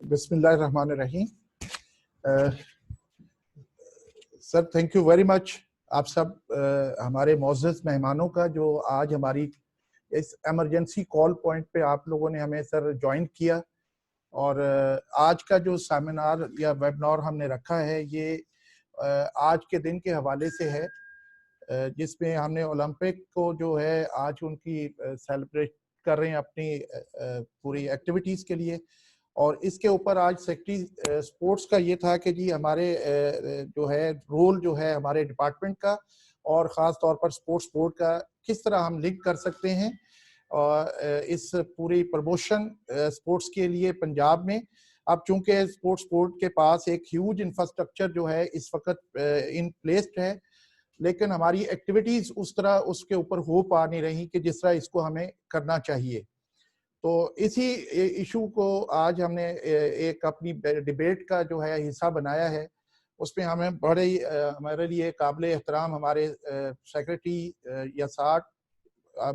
बिस्मिल्लाहिर्रहमानिर्रहीम। Sir thank you very much आप सब हमारे मोअज़्ज़ज़ मेहमानों का जो आज हमारी इस एमरजेंसी कॉल पॉइंट पे आप लोगों ने हमें सर ज्वाइन किया। और आज का जो सेमिनार या वेबिनार हमने रखा है ये आज के दिन के हवाले से है, जिसमें हमने ओलंपिक को जो है आज उनकी सेलिब्रेट कर रहे हैं अपनी पूरी एक्टिविटीज़ के लिए। और इसके ऊपर आज सेक्रेटरी स्पोर्ट्स का ये था कि जी हमारे जो है रोल जो है हमारे डिपार्टमेंट का और ख़ास तौर पर स्पोर्ट्स बोर्ड का किस तरह हम लिंक कर सकते हैं और इस पूरी प्रमोशन स्पोर्ट्स के लिए पंजाब में। अब चूंकि स्पोर्ट्स बोर्ड के पास एक ह्यूज इंफ्रास्ट्रक्चर जो है इस वक्त इन प्लेस्ड है, लेकिन हमारी एक्टिविटीज़ उस तरह उसके ऊपर हो पा नहीं रही कि जिस तरह इसको हमें करना चाहिए। तो इसी इशू को आज हमने एक अपनी डिबेट का जो है हिस्सा बनाया है। उसमें हमें बड़े ही हमारे लिए काबिल एहतराम हमारे सेक्रेटरी यासाट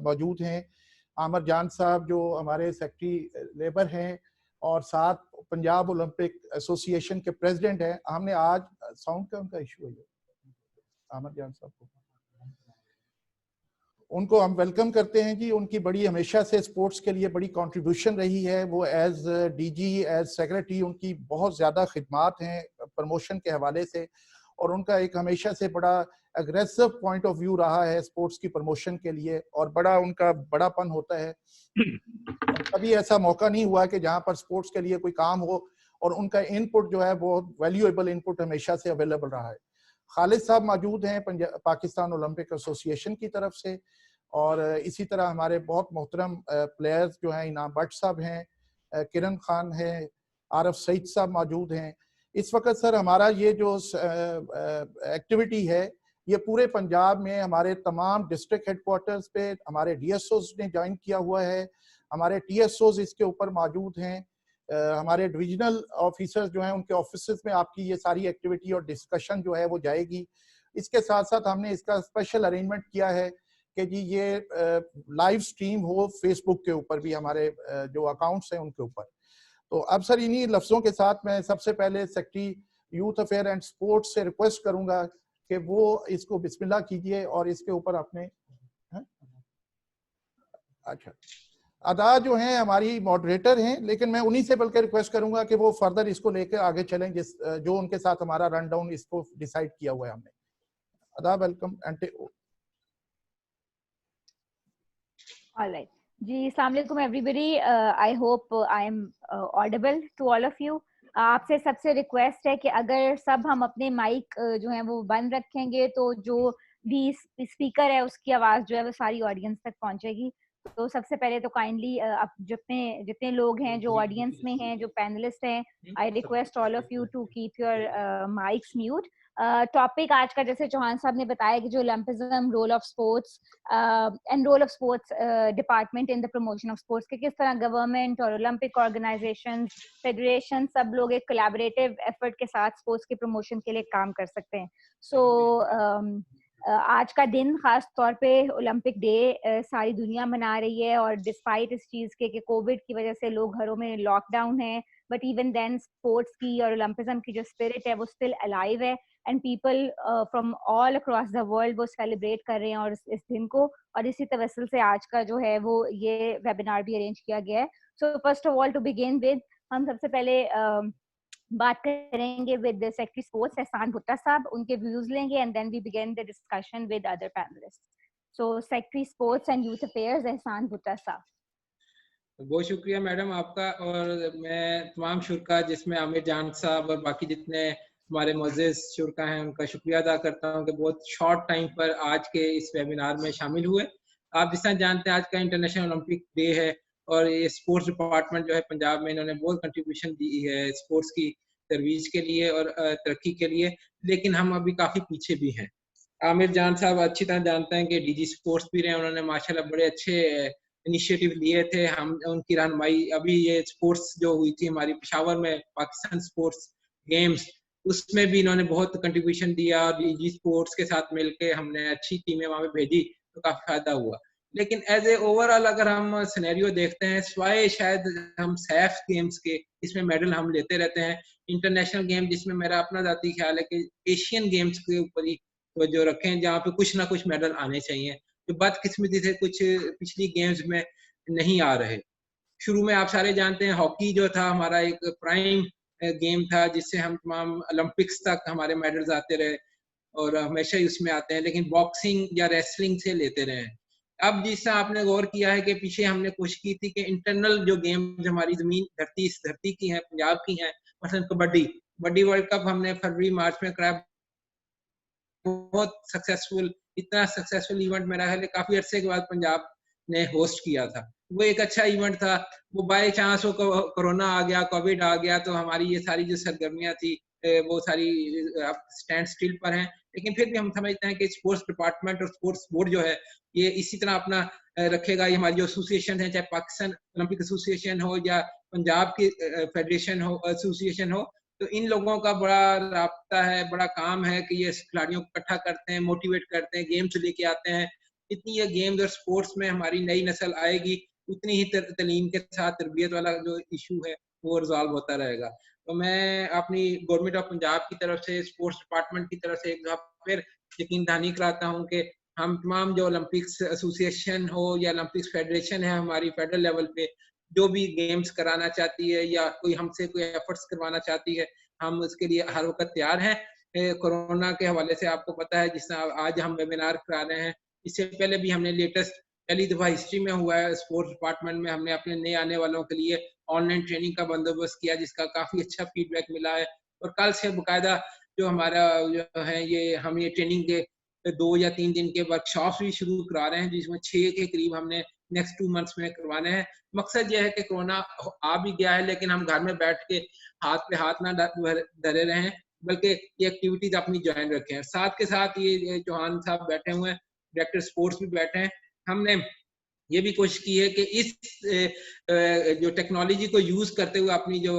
मौजूद हैं, आमिर जान साहब जो हमारे सेक्रेटरी लेबर हैं और साथ पंजाब ओलंपिक एसोसिएशन के प्रेसिडेंट हैं। हमने आज साउंड का उनका इशू है, आमिर जान साहब को उनको हम वेलकम करते हैं जी। उनकी बड़ी हमेशा से स्पोर्ट्स के लिए बड़ी कंट्रीब्यूशन रही है। वो एज डीजी एज सेक्रेटरी उनकी बहुत ज़्यादा खिदमात हैं प्रमोशन के हवाले से, और उनका एक हमेशा से बड़ा एग्रेसिव पॉइंट ऑफ व्यू रहा है स्पोर्ट्स की प्रमोशन के लिए, और बड़ा उनका बड़ापन होता है। कभी ऐसा मौका नहीं हुआ कि जहाँ पर स्पोर्ट्स के लिए कोई काम हो और उनका इनपुट जो है बहुत वैल्यूएबल इनपुट हमेशा से अवेलेबल रहा है। खालिद साहब मौजूद हैं पाकिस्तान ओलंपिक एसोसिएशन की तरफ से, और इसी तरह हमारे बहुत मोहतरम प्लेयर्स जो हैं इनाम भट्ट साहब हैं, किरण खान हैं, आरफ सईद साहब मौजूद हैं। इस वक्त सर हमारा ये जो एक्टिविटी है ये पूरे पंजाब में हमारे तमाम डिस्ट्रिक्ट हेडक्वार्टर्स पे हमारे डीएसओज ने ज्वाइन किया हुआ है, हमारे टीएसओज इसके ऊपर मौजूद हैं, हमारे डिविजनल ऑफिसर्स जो हैं उनके ऑफिसेज में आपकी ये सारी एक्टिविटी और डिस्कशन जो है वो जाएगी। इसके साथ साथ हमने इसका स्पेशल अरेंजमेंट किया है कि जी ये लाइव स्ट्रीम हो फेसबुक के ऊपर भी, हमारे जो अकाउंट्स हैं उनके ऊपर। तो अब सर इन्हीं लफ्ज़ों के साथ मैं सबसे पहले secretary youth affair and sports से रिक्वेस्ट करूंगा कि वो इसको बिस्मिल्लाह कीजिए और इसके ऊपर अपने अच्छा अदा जो हैं हमारी मॉडरेटर हैं, लेकिन मैं उन्हीं से बल्कि रिक्वेस्ट करूंगा कि वो फर्दर इसको लेकर आगे चलें जिस जो उनके साथ हमारा रन डाउन इसको डिसाइड किया हुआ है हमने। अदा वेलकम एंड ऑलराइट जी, अस्सलाम वालेकुम everybody. I hope I am audible to all of you. आपसे सबसे रिक्वेस्ट है कि अगर सब हम अपने माइक जो है वो बंद रखेंगे तो जो भी स्पीकर है उसकी आवाज़ जो है वो सारी ऑडियंस तक पहुंचेगी। तो सबसे पहले तो काइंडली अब जितने लोग हैं जो ऑडियंस में हैं, जो पैनलिस्ट हैं, I request all of you to keep your mics mute. Topic आज का जैसे चौहान साहब ने बताया कि जो Olympism, role of sports and role of sports department in the promotion of sports, के किस तरह गवर्नमेंट और ओलंपिक ऑर्गेनाइजेशन, फेडरेशन सब लोग एक कोलैबोरेटिव एफर्ट के साथ स्पोर्ट्स के प्रमोशन के लिए काम कर सकते हैं। सो आज का दिन खास तौर पे ओलंपिक डे सारी दुनिया मना रही है, और डिस्पाइट इस चीज के कि कोविड की वजह से लोग घरों में लॉकडाउन है, बट इवन देन स्पोर्ट्स की और ओलंपिज्म की जो स्पिरिट है वो स्टिल अलाइव है, and people from all across the world वो सेलिब्रेट कर रहे हैं और इस दिन को, और इसी तवस्सुल से आज का जो है वो ये वेबिनार भी अरेंज किया गया है। So first of all to begin with, हम सबसे पहले बात करेंगे विद सेक्रेटरी स्पोर्ट्स एहसान भुट्टा साहब, उनके व्यूज लेंगे and then we begin the discussion with other panelist. So secretary sports and youth affairs Ehsan Bhutta साहब। बहुत शुक्रिया मैडम आपका, और मैं तमाम शुरा जिसमें आमिर जान साहब और बाकी जितने हमारे मोअज़्ज़ज़ शुरा हैं उनका शुक्रिया अदा करता हूं कि बहुत शॉर्ट टाइम पर आज के इस वेबिनार में शामिल हुए। आप जिस तरह जानते हैं आज का इंटरनेशनल ओलंपिक डे है, और ये स्पोर्ट्स डिपार्टमेंट जो है पंजाब में इन्होंने बहुत कंट्रीब्यूशन दी है स्पोर्ट्स की तरवीज के लिए और तरक्की के लिए, लेकिन हम अभी काफ़ी पीछे भी हैं। आमिर जान साहब अच्छी तरह जानते हैं कि डीजी स्पोर्ट्स भी रहे, उन्होंने माशाल्लाह बड़े अच्छे इनिशिएटिव लिए थे। हम उनकी रहनुमाई, अभी ये स्पोर्ट्स जो हुई थी हमारी पेशावर में पाकिस्तान स्पोर्ट्स गेम्स, उसमें भी इन्होंने बहुत कंट्रीब्यूशन दिया। डीजी स्पोर्ट्स के साथ मिलके हमने अच्छी टीमें वहाँ पे भेजी तो काफ़ी फायदा हुआ। लेकिन एज ए ओवरऑल अगर हम सिनेरियो देखते हैं, स्वाय शायद हम सैफ गेम्स के इसमें मेडल हम लेते रहते हैं, इंटरनेशनल गेम जिसमें मेरा अपना जाती ख्याल है कि एशियन गेम्स के ऊपर ही जो रखें जहाँ पे कुछ ना कुछ मेडल आने चाहिए, जो बदकिस्मती से कुछ पिछली गेम्स में नहीं आ रहे। शुरू में आप सारे जानते हैं हॉकी जो था हमारा एक प्राइम गेम था, जिससे हम तमाम ओलंपिक्स तक हमारे मेडल्स आते रहे और हमेशा ही उसमें आते हैं, लेकिन बॉक्सिंग या रेसलिंग से लेते रहे। अब जिस तरह आपने गौर किया है कि पीछे हमने कोशिश की थी कि इंटरनल जो गेम्स हमारी जमीन धरती इस धरती की है, पंजाब की है, मसलन कबड्डी, कबड्डी वर्ल्ड कप हमने फरवरी मार्च में कराया, बहुत सक्सेसफुल, इतना सक्सेसफुल इवेंट मेरा है काफी अरसे के बाद पंजाब ने होस्ट किया था। वो एक अच्छा इवेंट था। वो बाय चांस वो कोरोना आ गया, कोविड आ गया, तो हमारी ये सारी जो सरगर्मियां थी वो सारी स्टैंड स्टिल पर हैं। लेकिन फिर भी हम समझते हैं कि स्पोर्ट्स डिपार्टमेंट और स्पोर्ट्स बोर्ड जो है ये इसी तरह अपना रखेगा। ये हमारी जो एसोसिएशन है, चाहे पाकिस्तान ओलंपिक एसोसिएशन हो या पंजाब की फेडरेशन हो, एसोसिएशन हो, तो इन लोगों का बड़ा राब्ता है, बड़ा काम है कि ये खिलाड़ियों को इकट्ठा करते हैं, मोटिवेट करते हैं, गेम्स लेके आते हैं। इतनी ये गेम्स और स्पोर्ट्स में हमारी नई नस्ल आएगी, उतनी ही तलीम के साथ तरबियत वाला जो इशू है वो रिजॉल्व होता रहेगा। तो मैं अपनी गवर्नमेंट ऑफ पंजाब की तरफ से, स्पोर्ट्स डिपार्टमेंट की तरफ से एक बार फिर यकीन दहानी कराता हूँ कि हम तमाम जो ओलंपिक्स एसोसिएशन हो या ओलंपिक्स फेडरेशन है हमारी फेडरल लेवल पे, जो भी गेम्स कराना चाहती है या कोई हमसे कोई एफर्ट्स करवाना चाहती है, हम उसके लिए हर वक्त तैयार हैं। कोरोना के हवाले से आपको पता है, जिस तरह आज हम वेबिनार करा रहे हैं, इससे पहले भी हमने लेटेस्ट पहली दफा हिस्ट्री में हुआ है स्पोर्ट्स डिपार्टमेंट में हमने अपने नए आने वालों के लिए ऑनलाइन ट्रेनिंग का बंदोबस्त किया, जिसका काफी अच्छा फीडबैक मिला है। और कल से बकायदा जो हमारा जो है ये हम ये ट्रेनिंग के 2 या 3 दिन के वर्कशॉप भी शुरू करा रहे हैं, जिसमें 6 के करीब हमने नेक्स्ट 2 मंथ्स में करवाने हैं। मकसद ये है कि कोरोना आ भी गया है, लेकिन हम घर में बैठ के हाथ पे हाथ ना धरे रहें, बल्कि ये एक्टिविटीज अपनी ज्वाइन रखें। साथ के साथ ये चौहान साहब बैठे हुए हैं, डायरेक्टर स्पोर्ट्स भी बैठे हैं। हमने ये भी कोशिश की है कि इस जो टेक्नोलॉजी को यूज करते हुए अपनी जो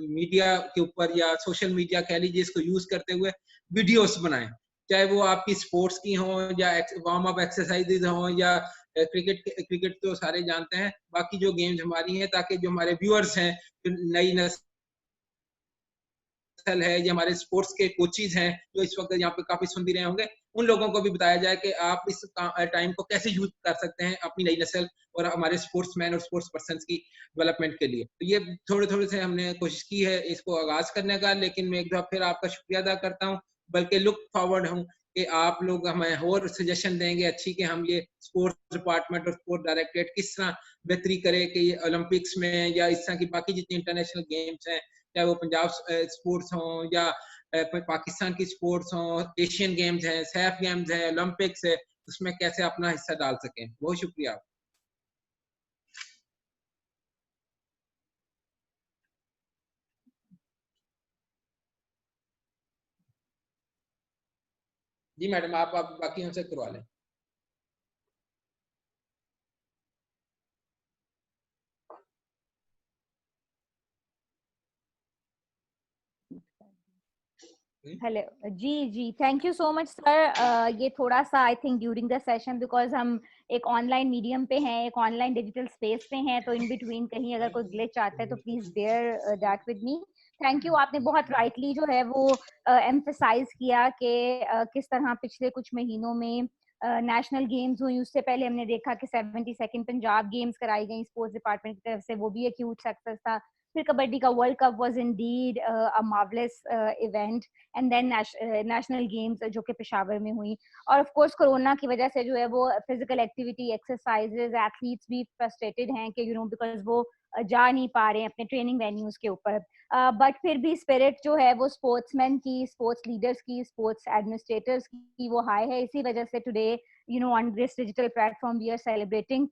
मीडिया के ऊपर या सोशल मीडिया कह लीजिए, इसको यूज करते हुए वीडियोस बनाएं, चाहे वो आपकी स्पोर्ट्स की हो या वार्म अप एक्सरसाइजेज हो या क्रिकेट तो सारे जानते हैं, बाकी जो गेम्स हमारी हैं, ताकि जो हमारे व्यूअर्स हैं, जो नई नस्ल है या हमारे स्पोर्ट्स के कोचेज हैं जो इस वक्त यहाँ पे काफी सुन भी रहे होंगे, उन लोगों को भी बताया जाए कि आप इस टाइम को कैसे यूज कर सकते हैं अपनी नई नस्ल और हमारे स्पोर्ट्समैन और स्पोर्ट्स पर्सन की डेवलपमेंट के लिए। तो ये थोड़े थोड़े से हमने कोशिश की है इसको आगाज करने का, लेकिन मैं एक बार फिर आपका शुक्रिया अदा करता हूँ, बल्कि लुक फॉरवर्ड हूँ कि आप लोग हमें और सजेशन देंगे अच्छी कि हम ये स्पोर्ट्स डिपार्टमेंट और स्पोर्ट डायरेक्टरेट किस तरह बेहतरी करे कि ये ओलंपिक्स में या इस तरह की बाकी जितनी इंटरनेशनल गेम्स हैं, चाहे वो पंजाब स्पोर्ट्स हों या पाकिस्तान की स्पोर्ट्स हों, एशियन गेम्स हैं, सैफ गेम्स हैं, ओलंपिक्स है, उसमें कैसे अपना हिस्सा डाल सकें। बहुत शुक्रिया। जी मैडम, आप बाकियों से करवा लें। हेलो जी जी, thank you so much sir. ये थोड़ा सा I think during the session, because हम एक ऑनलाइन मीडियम पे हैं, एक ऑनलाइन डिजिटल स्पेस पे हैं, तो इन बिटवीन कहीं अगर कोई ग्लिच आता है तो please bear that with me. Thank you, आपने बहुत राइटली जो है वो एम्फसाइज किया कि किस तरह पिछले कुछ महीनों में नेशनल गेम्स हुई, उससे पहले हमने देखा कि 72nd पंजाब गेम्स कराई गई स्पोर्ट्स डिपार्टमेंट की तरफ से, वो भी एक ह्यूज सक्सेस था। फिर कबड्डी का world cup was indeed a marvellous event, and then national games जो कि पेशावर में हुई। और ऑफ कोर्स कोरोना की वजह से जो है वो फिजिकल एक्टिविटी, एक्सरसाइजेज, एथलीट्स भी फ्रस्ट्रेटेड हैं कि बिकॉज वो जा नहीं पा रहे हैं अपने ट्रेनिंग वेन्यूज के ऊपर, बट फिर भी स्पिरिट जो है वो स्पोर्ट्समैन की, स्पोर्ट्स लीडर्स की, स्पोर्ट्स एडमिनिस्ट्रेटर्स की वो हाई है। इसी वजह से today on this digital platform we are celebrating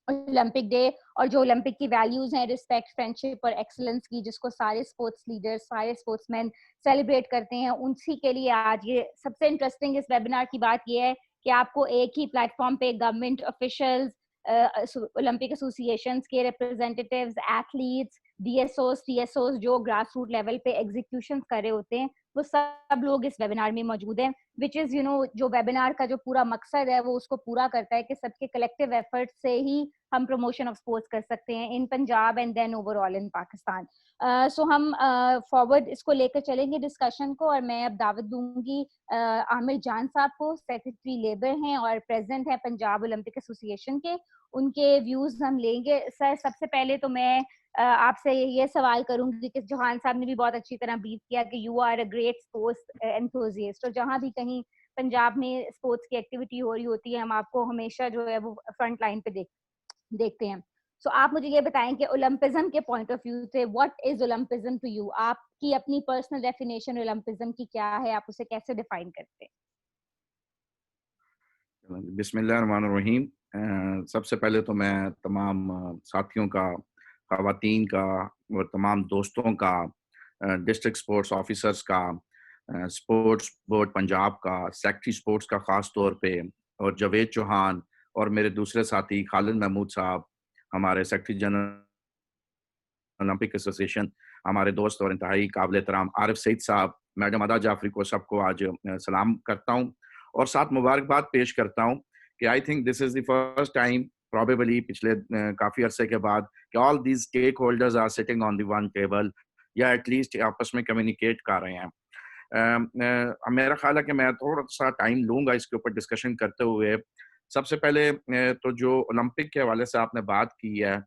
Olympic day, और जो ओलंपिक की वैल्यूज हैं, रिस्पेक्ट, फ्रेंडशिप और एक्सीलेंस की, जिसको सारे स्पोर्ट्स लीडर्स, सारे स्पोर्ट्समैन सेलिब्रेट करते हैं, उसी के लिए आज ये सबसे इंटरेस्टिंग इस वेबिनार की बात ये है कि आपको एक ही प्लेटफॉर्म पे गवर्नमेंट ऑफिशियल्स, ओलंपिक एसोसिएशन के रिप्रेजेंटेटिव्स, एथलीट्स, डीएसओस, टीएसओस जो ग्रास रूट लेवल पे एग्जीक्यूशन कर रहे होते हैं, वो सब लोग इस वेबिनार में मौजूद हैं, विच इज जो वेबिनार का जो पूरा मकसद है वो उसको पूरा करता है कि सबके कलेक्टिव एफर्ट से ही हम प्रमोशन ऑफ स्पोर्ट्स कर सकते हैं in Punjab and then overall in Pakistan. So हम फॉरवर्ड इसको लेकर चलेंगे डिस्कशन को, और मैं अब दावत दूंगी आमिर जान साहब को, सेक्रेटरी लेबर हैं और प्रेसिडेंट है पंजाब ओलंपिक एसोसिएशन के। उनके व्यूज हम लेंगे। सर, सबसे पहले तो मैं आपसे ये सवाल करूंगी कि जहान साहब ने भी बहुत अच्छी तरह ब्रीफ किया कि you are a great sports enthusiast, और जहां भी कहीं पंजाब में स्पोर्ट्स की एक्टिविटी हो रही होती है हम आपको हमेशा जो है वो फ्रंट लाइन पे देखते हैं। सो आप मुझे ये बताएं कि ओलंपिज्म के पॉइंट ऑफ व्यू से व्हाट इज ओलंपिज्म टू यू? आपकी अपनी पर्सनल डेफिनेशन ओलंपिज्म की क्या है? आप उसे कैसे डिफाइन करते हैं? बिस्मिल्लाहिर्रहमानिर्रहीम। सबसे पहले तो मैं तमाम साथियों का, ख़वातीन का और तमाम दोस्तों का, डिस्ट्रिक्ट स्पोर्ट्स ऑफिसर्स का, स्पोर्ट्स बोर्ड पंजाब का, सेक्रेटरी स्पोर्ट्स का ख़ास तौर पे, और जावेद चौहान और मेरे दूसरे साथी खालिद महमूद साहब, हमारे सेक्रेटरी जनरल ओलंपिक एसोसिएशन, हमारे दोस्त और इंतहाई काबिल एहतराम आरिफ सईद साहब, मैडम अदा जाफरी को सबको आज सलाम करता हूँ और साथ मुबारकबाद पेश करता हूँ कि I think this is the first time probably पिछले काफ़ी अरसे के बाद कि all these stakeholders are sitting on the one table, या एटलीस्ट आपस में कम्युनिकेट कर रहे हैं। मेरा ख्याल है कि मैं थोड़ा सा टाइम लूँगा इसके ऊपर डिस्कशन करते हुए। सबसे पहले तो जो ओलंपिक के हवाले से आपने बात की है,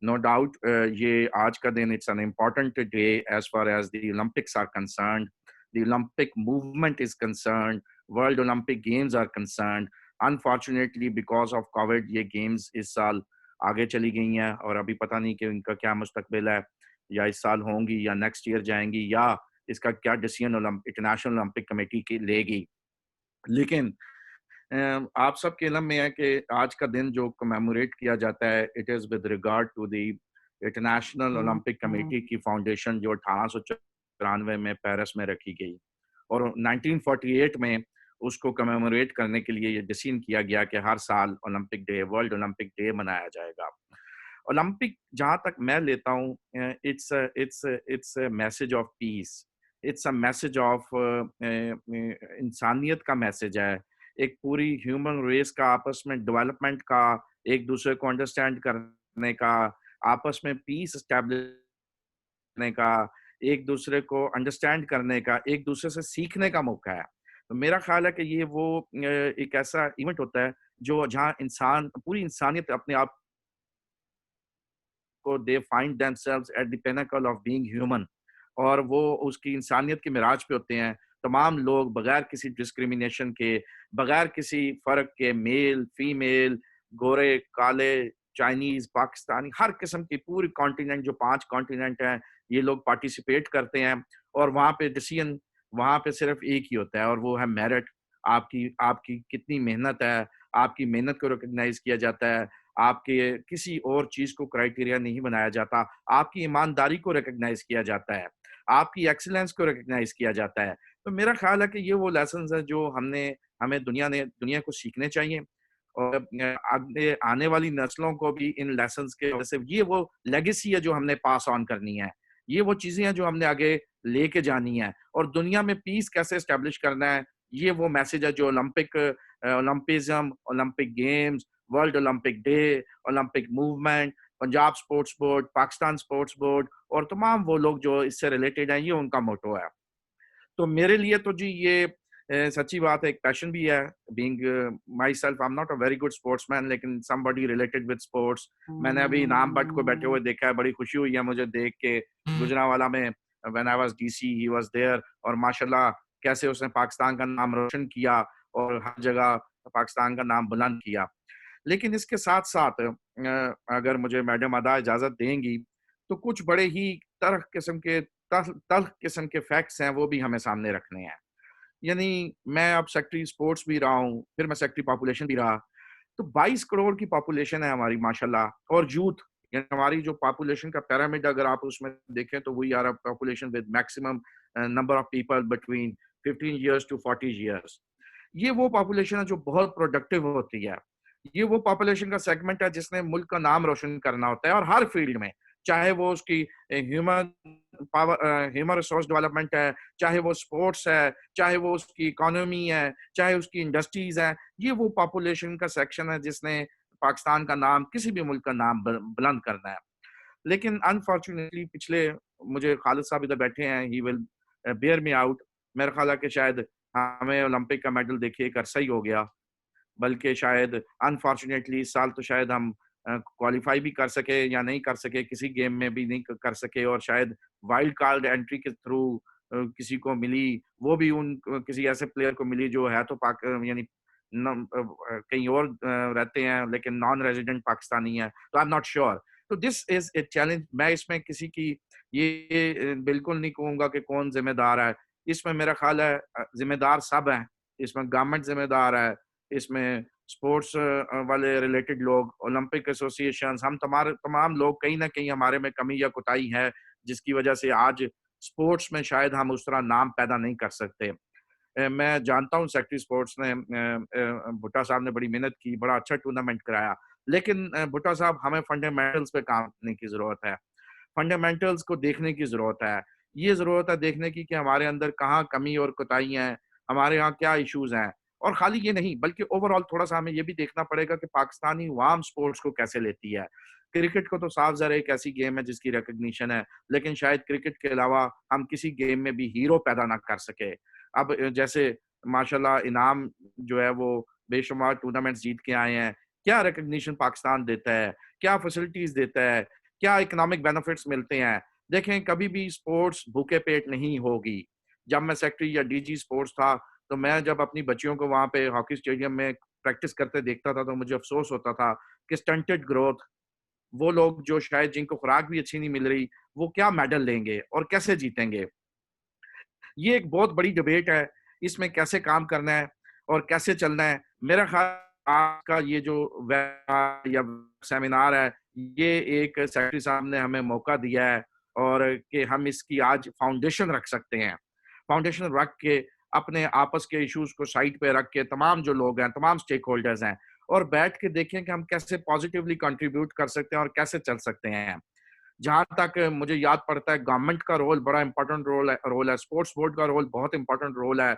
नो डाउट ये आज का दिन it's an important day as far as the Olympics are concerned, the Olympic movement is concerned, world Olympic games are concerned. Unfortunately because of COVID ये गेम्स इस साल आगे चली गई हैं और अभी पता नहीं कि इनका क्या मुस्तकबिल है, या इस साल होंगी या नेक्स्ट ईयर जाएंगी, या इसका क्या डिसीजन इंटरनेशनल ओलंपिक कमेटी की लेगी। लेकिन आप सबके इल्म में है कि आज का दिन जो कमेमोरेट किया जाता है, it is with regard to the international Olympic committee की फाउंडेशन जो 1894 में पेरिस में रखी गई, और 1948 में उसको कमेमोरेट करने के लिए ये डिसीजन किया गया कि हर साल Olympic day, world Olympic day मनाया जाएगा। ओलंपिक जहाँ तक मैं लेता हूँ, it's message of peace, it's a message of इंसानियत का मैसेज है, एक पूरी ह्यूमन रेस का आपस में डेवलपमेंट का, एक दूसरे को अंडरस्टैंड करने का, आपस में पीस एस्टैब्लिश करने का, एक दूसरे को अंडरस्टैंड करने का, एक दूसरे से सीखने का मौका है। तो मेरा ख्याल है कि ये वो एक ऐसा इवेंट होता है जो जहाँ इंसान, पूरी इंसानियत अपने आप को, they find themselves at the pinnacle of being human, और वो उसकी इंसानियत के मिराज पे होते हैं। तमाम लोग बगैर किसी डिस्क्रिमिनेशन के, बगैर किसी फ़र्क के, मेल फीमेल, गोरे काले, चाइनीज़ पाकिस्तानी, हर किस्म की पूरी कॉन्टिनेंट, जो 5 कॉन्टिनेंट हैं, ये लोग पार्टिसिपेट करते हैं। और वहाँ पे डिसीजन वहाँ पे सिर्फ एक ही होता है, और वो है मेरिट। आपकी आपकी कितनी मेहनत है, आपकी मेहनत को रिकॉग्नाइज किया जाता है, आपके किसी और चीज़ को क्राइटेरिया नहीं बनाया जाता, आपकी ईमानदारी को रिकॉग्नाइज किया जाता है, आपकी एक्सीलेंस को रिकॉग्नाइज किया जाता है। तो मेरा ख्याल है कि ये वो लेसन्स हैं जो हमें दुनिया को सीखने चाहिए, और आगे आने वाली नस्लों को भी इन लेसन्स के वजह से, ये वो लेगेसी है जो हमने पास ऑन करनी है, ये वो चीज़ें हैं जो हमने आगे लेके जानी है, और दुनिया में पीस कैसे एस्टेब्लिश करना है, ये वो मैसेज है जो Olympism, Olympic games, world Olympic day, Olympic movement, Punjab sports board, Pakistan sports board और तमाम वो लोग जो इससे रिलेटेड हैं, ये उनका मोटो है। तो मेरे लिए तो जी ये सच्ची बात है, एक पैशन भी है। Being my self, I am not a very good sportsman, लेकिन समबडी रिलेटेड विद स्पोर्ट्स। मैंने अभी इनाम भट्ट को बैठे हुए देखा है, बड़ी खुशी हुई है मुझे देख के। गुजरांवाला में when I was DC, he was there, और माशाल्लाह कैसे उसने पाकिस्तान का नाम रोशन किया और हर जगह पाकिस्तान का नाम बुलंद किया। लेकिन इसके साथ साथ अगर मुझे मैडम अदा इजाज़त देंगी, तो कुछ बड़े ही तल्ख किस्म के फैक्ट्स हैं, वो भी हमें सामने रखने हैं। यानी मैं अब सेक्रेटरी स्पोर्ट्स भी रहा हूँ, फिर मैं सेक्रेटरी पॉपुलेशन भी रहा। तो 22 करोड़ की पॉपुलेशन है हमारी माशाल्लाह, और यूथ, यानी हमारी जो पॉपुलेशन का पिरामिड अगर आप उसमें देखें तो we are a population with maximum number of people between 15 years to 40 years. ये वो पॉपुलेशन है जो बहुत प्रोडक्टिव होती है। ये वो पॉपुलेशन का सेगमेंट है जिसने मुल्क का नाम रोशन करना होता है, और हर फील्ड में, चाहे वो उसकी ह्यूमन रिसोर्स डेवलपमेंट है, चाहे वो स्पोर्ट्स है, चाहे वो उसकी इकोनॉमी है, चाहे उसकी इंडस्ट्रीज है। ये वो पॉपुलेशन का सेक्शन है जिसने पाकिस्तान का नाम, किसी भी मुल्क का नाम बुलंद करना है। लेकिन अनफॉर्चुनेटली पिछले, मुझे खालिद साहब इधर बैठे हैं, he will bear me out, मेरा ख्याल है कि शायद हमें ओलंपिक का मेडल देखिए एक अरसा ही हो गया, बल्कि शायद अनफॉर्चुनेटली इस साल तो शायद हम क्वालिफाई भी कर सके या नहीं कर सके, किसी गेम में भी नहीं कर सके, और शायद वाइल्ड कार्ड एंट्री के थ्रू किसी को मिली, वो भी उन किसी ऐसे प्लेयर को मिली जो है तो पाक यानी कहीं और रहते हैं लेकिन नॉन रेजिडेंट पाकिस्तानी है, तो आई एम नॉट श्योर। तो दिस इज ए चैलेंज। मैं इसमें किसी की ये बिल्कुल नहीं कहूंगा कि कौन जिम्मेदार है, इसमें मेरा ख्याल है जिम्मेदार सब हैं। इसमें गवर्नमेंट जिम्मेदार है, इसमें स्पोर्ट्स वाले रिलेटेड लोग, ओलंपिक एसोसिएशन, हम तमाम लोग, कहीं ना कहीं हमारे में कमी या कोताही है जिसकी वजह से आज स्पोर्ट्स में शायद हम उस तरह नाम पैदा नहीं कर सकते। मैं जानता हूँ सेक्रेटरी स्पोर्ट्स ने, भुट्टा साहब ने बड़ी मेहनत की, बड़ा अच्छा टूर्नामेंट कराया, लेकिन भुट्टा साहब हमें फंडामेंटल्स पे काम करने की जरूरत है, फंडामेंटल्स को देखने की जरूरत है। ये जरूरत है देखने की कि हमारे अंदर कहाँ कमी और कोताहियां हैं, हमारे यहाँ क्या इश्यूज हैं। और खाली ये नहीं बल्कि ओवरऑल थोड़ा सा हमें ये भी देखना पड़ेगा कि पाकिस्तानी अवाम स्पोर्ट्स को कैसे लेती है। क्रिकेट को तो साफ ज़रा एक ऐसी गेम है जिसकी रिकग्निशन है, लेकिन शायद क्रिकेट के अलावा हम किसी गेम में भी हीरो पैदा ना कर सके। अब जैसे माशाल्लाह इनाम जो है वो बेशुमार टूर्नामेंट्स जीत के आए हैं, क्या रिकग्निशन पाकिस्तान देता है, क्या फैसिलिटीज देता है, क्या इकोनॉमिक बेनिफिट्स मिलते हैं। देखें, कभी भी स्पोर्ट्स भूखे पेट नहीं होगी। जब मैं सेक्रेटरी या डीजी स्पोर्ट्स था तो मैं जब अपनी बच्चियों को वहाँ पे हॉकी स्टेडियम में प्रैक्टिस करते देखता था तो मुझे अफसोस होता था कि स्टंटेड ग्रोथ, वो लोग जो शायद जिनको खुराक भी अच्छी नहीं मिल रही, वो क्या मेडल लेंगे और कैसे जीतेंगे। ये एक बहुत बड़ी डिबेट है, इसमें कैसे काम करना है और कैसे चलना है। मेरा ख्याल आज का ये जो या सेमिनार है, ये एक सेक्रेटरी साहब ने हमें मौका दिया है और कि हम इसकी आज फाउंडेशन रख सकते हैं। फाउंडेशन रख के अपने आपस के इश्यूज को साइड पे रख के तमाम जो लोग हैं, तमाम स्टेक होल्डर्स हैं, और बैठ के देखें कि हम कैसे पॉजिटिवली कंट्रीब्यूट कर सकते हैं और कैसे चल सकते हैं। जहां तक मुझे याद पड़ता है, गवर्नमेंट का रोल बड़ा इंपॉर्टेंट रोल है, स्पोर्ट्स बोर्ड का रोल बहुत इंपॉर्टेंट रोल है।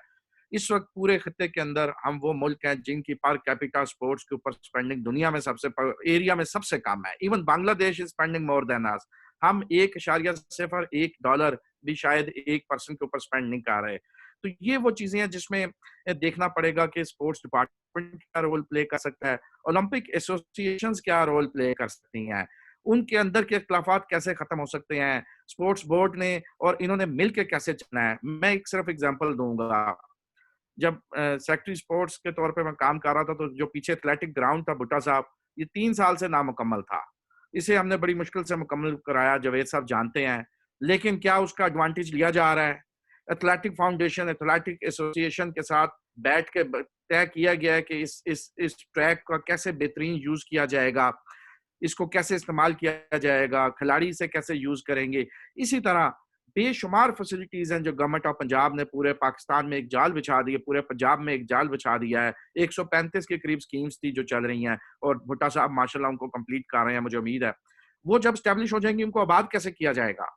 इस वक्त पूरे खत्ते के अंदर हम वो मुल्क हैं जिनकी पर कैपिटा स्पोर्ट्स के ऊपर स्पेंडिंग दुनिया में एरिया में सबसे कम है। Even Bangladesh is spending more than us. हम $1.01 भी शायद 1% के ऊपर स्पेंड नहीं कर रहे। तो ये वो चीजें हैं जिसमें देखना पड़ेगा कि स्पोर्ट्स डिपार्टमेंट क्या रोल प्ले कर सकता है, ओलंपिक एसोसिएशंस क्या रोल प्ले कर सकती हैं, उनके अंदर के इख्तिलाफात कैसे खत्म हो सकते हैं, स्पोर्ट्स बोर्ड ने और इन्होंने मिलकर कैसे चलना है। मैं एक सिर्फ एग्जांपल दूंगा। जब सेक्रेटरी स्पोर्ट्स के तौर पे मैं काम कर रहा था तो जो पीछे एथलेटिक ग्राउंड था भुट्टा साहब, ये 3 साल से नामुकम्मल था। इसे हमने बड़ी मुश्किल से मुकम्मल कराया, जावेद साहब जानते हैं। लेकिन क्या उसका एडवांटेज लिया जा रहा है? एथलेटिक फाउंडेशन, एथलेटिक एसोसिएशन के साथ बैठ के तय किया गया है कि इस ट्रैक का कैसे बेहतरीन यूज किया जाएगा, इसको कैसे इस्तेमाल किया जाएगा, खिलाड़ी इसे कैसे यूज करेंगे। इसी तरह बेशुमार फैसिलिटीज हैं जो गवर्नमेंट ऑफ पंजाब ने पूरे पाकिस्तान में एक जाल बिछा दी है, पूरे पंजाब में एक जाल बिछा दिया है। 135 के करीब स्कीम्स थी जो चल रही हैं और भुट्टा साहब माशाल्लाह उनको कंप्लीट कर रहे हैं। मुझे उम्मीद है वो जब स्टैब्लिश हो जाएंगी उनको आबाद कैसे किया जाएगा।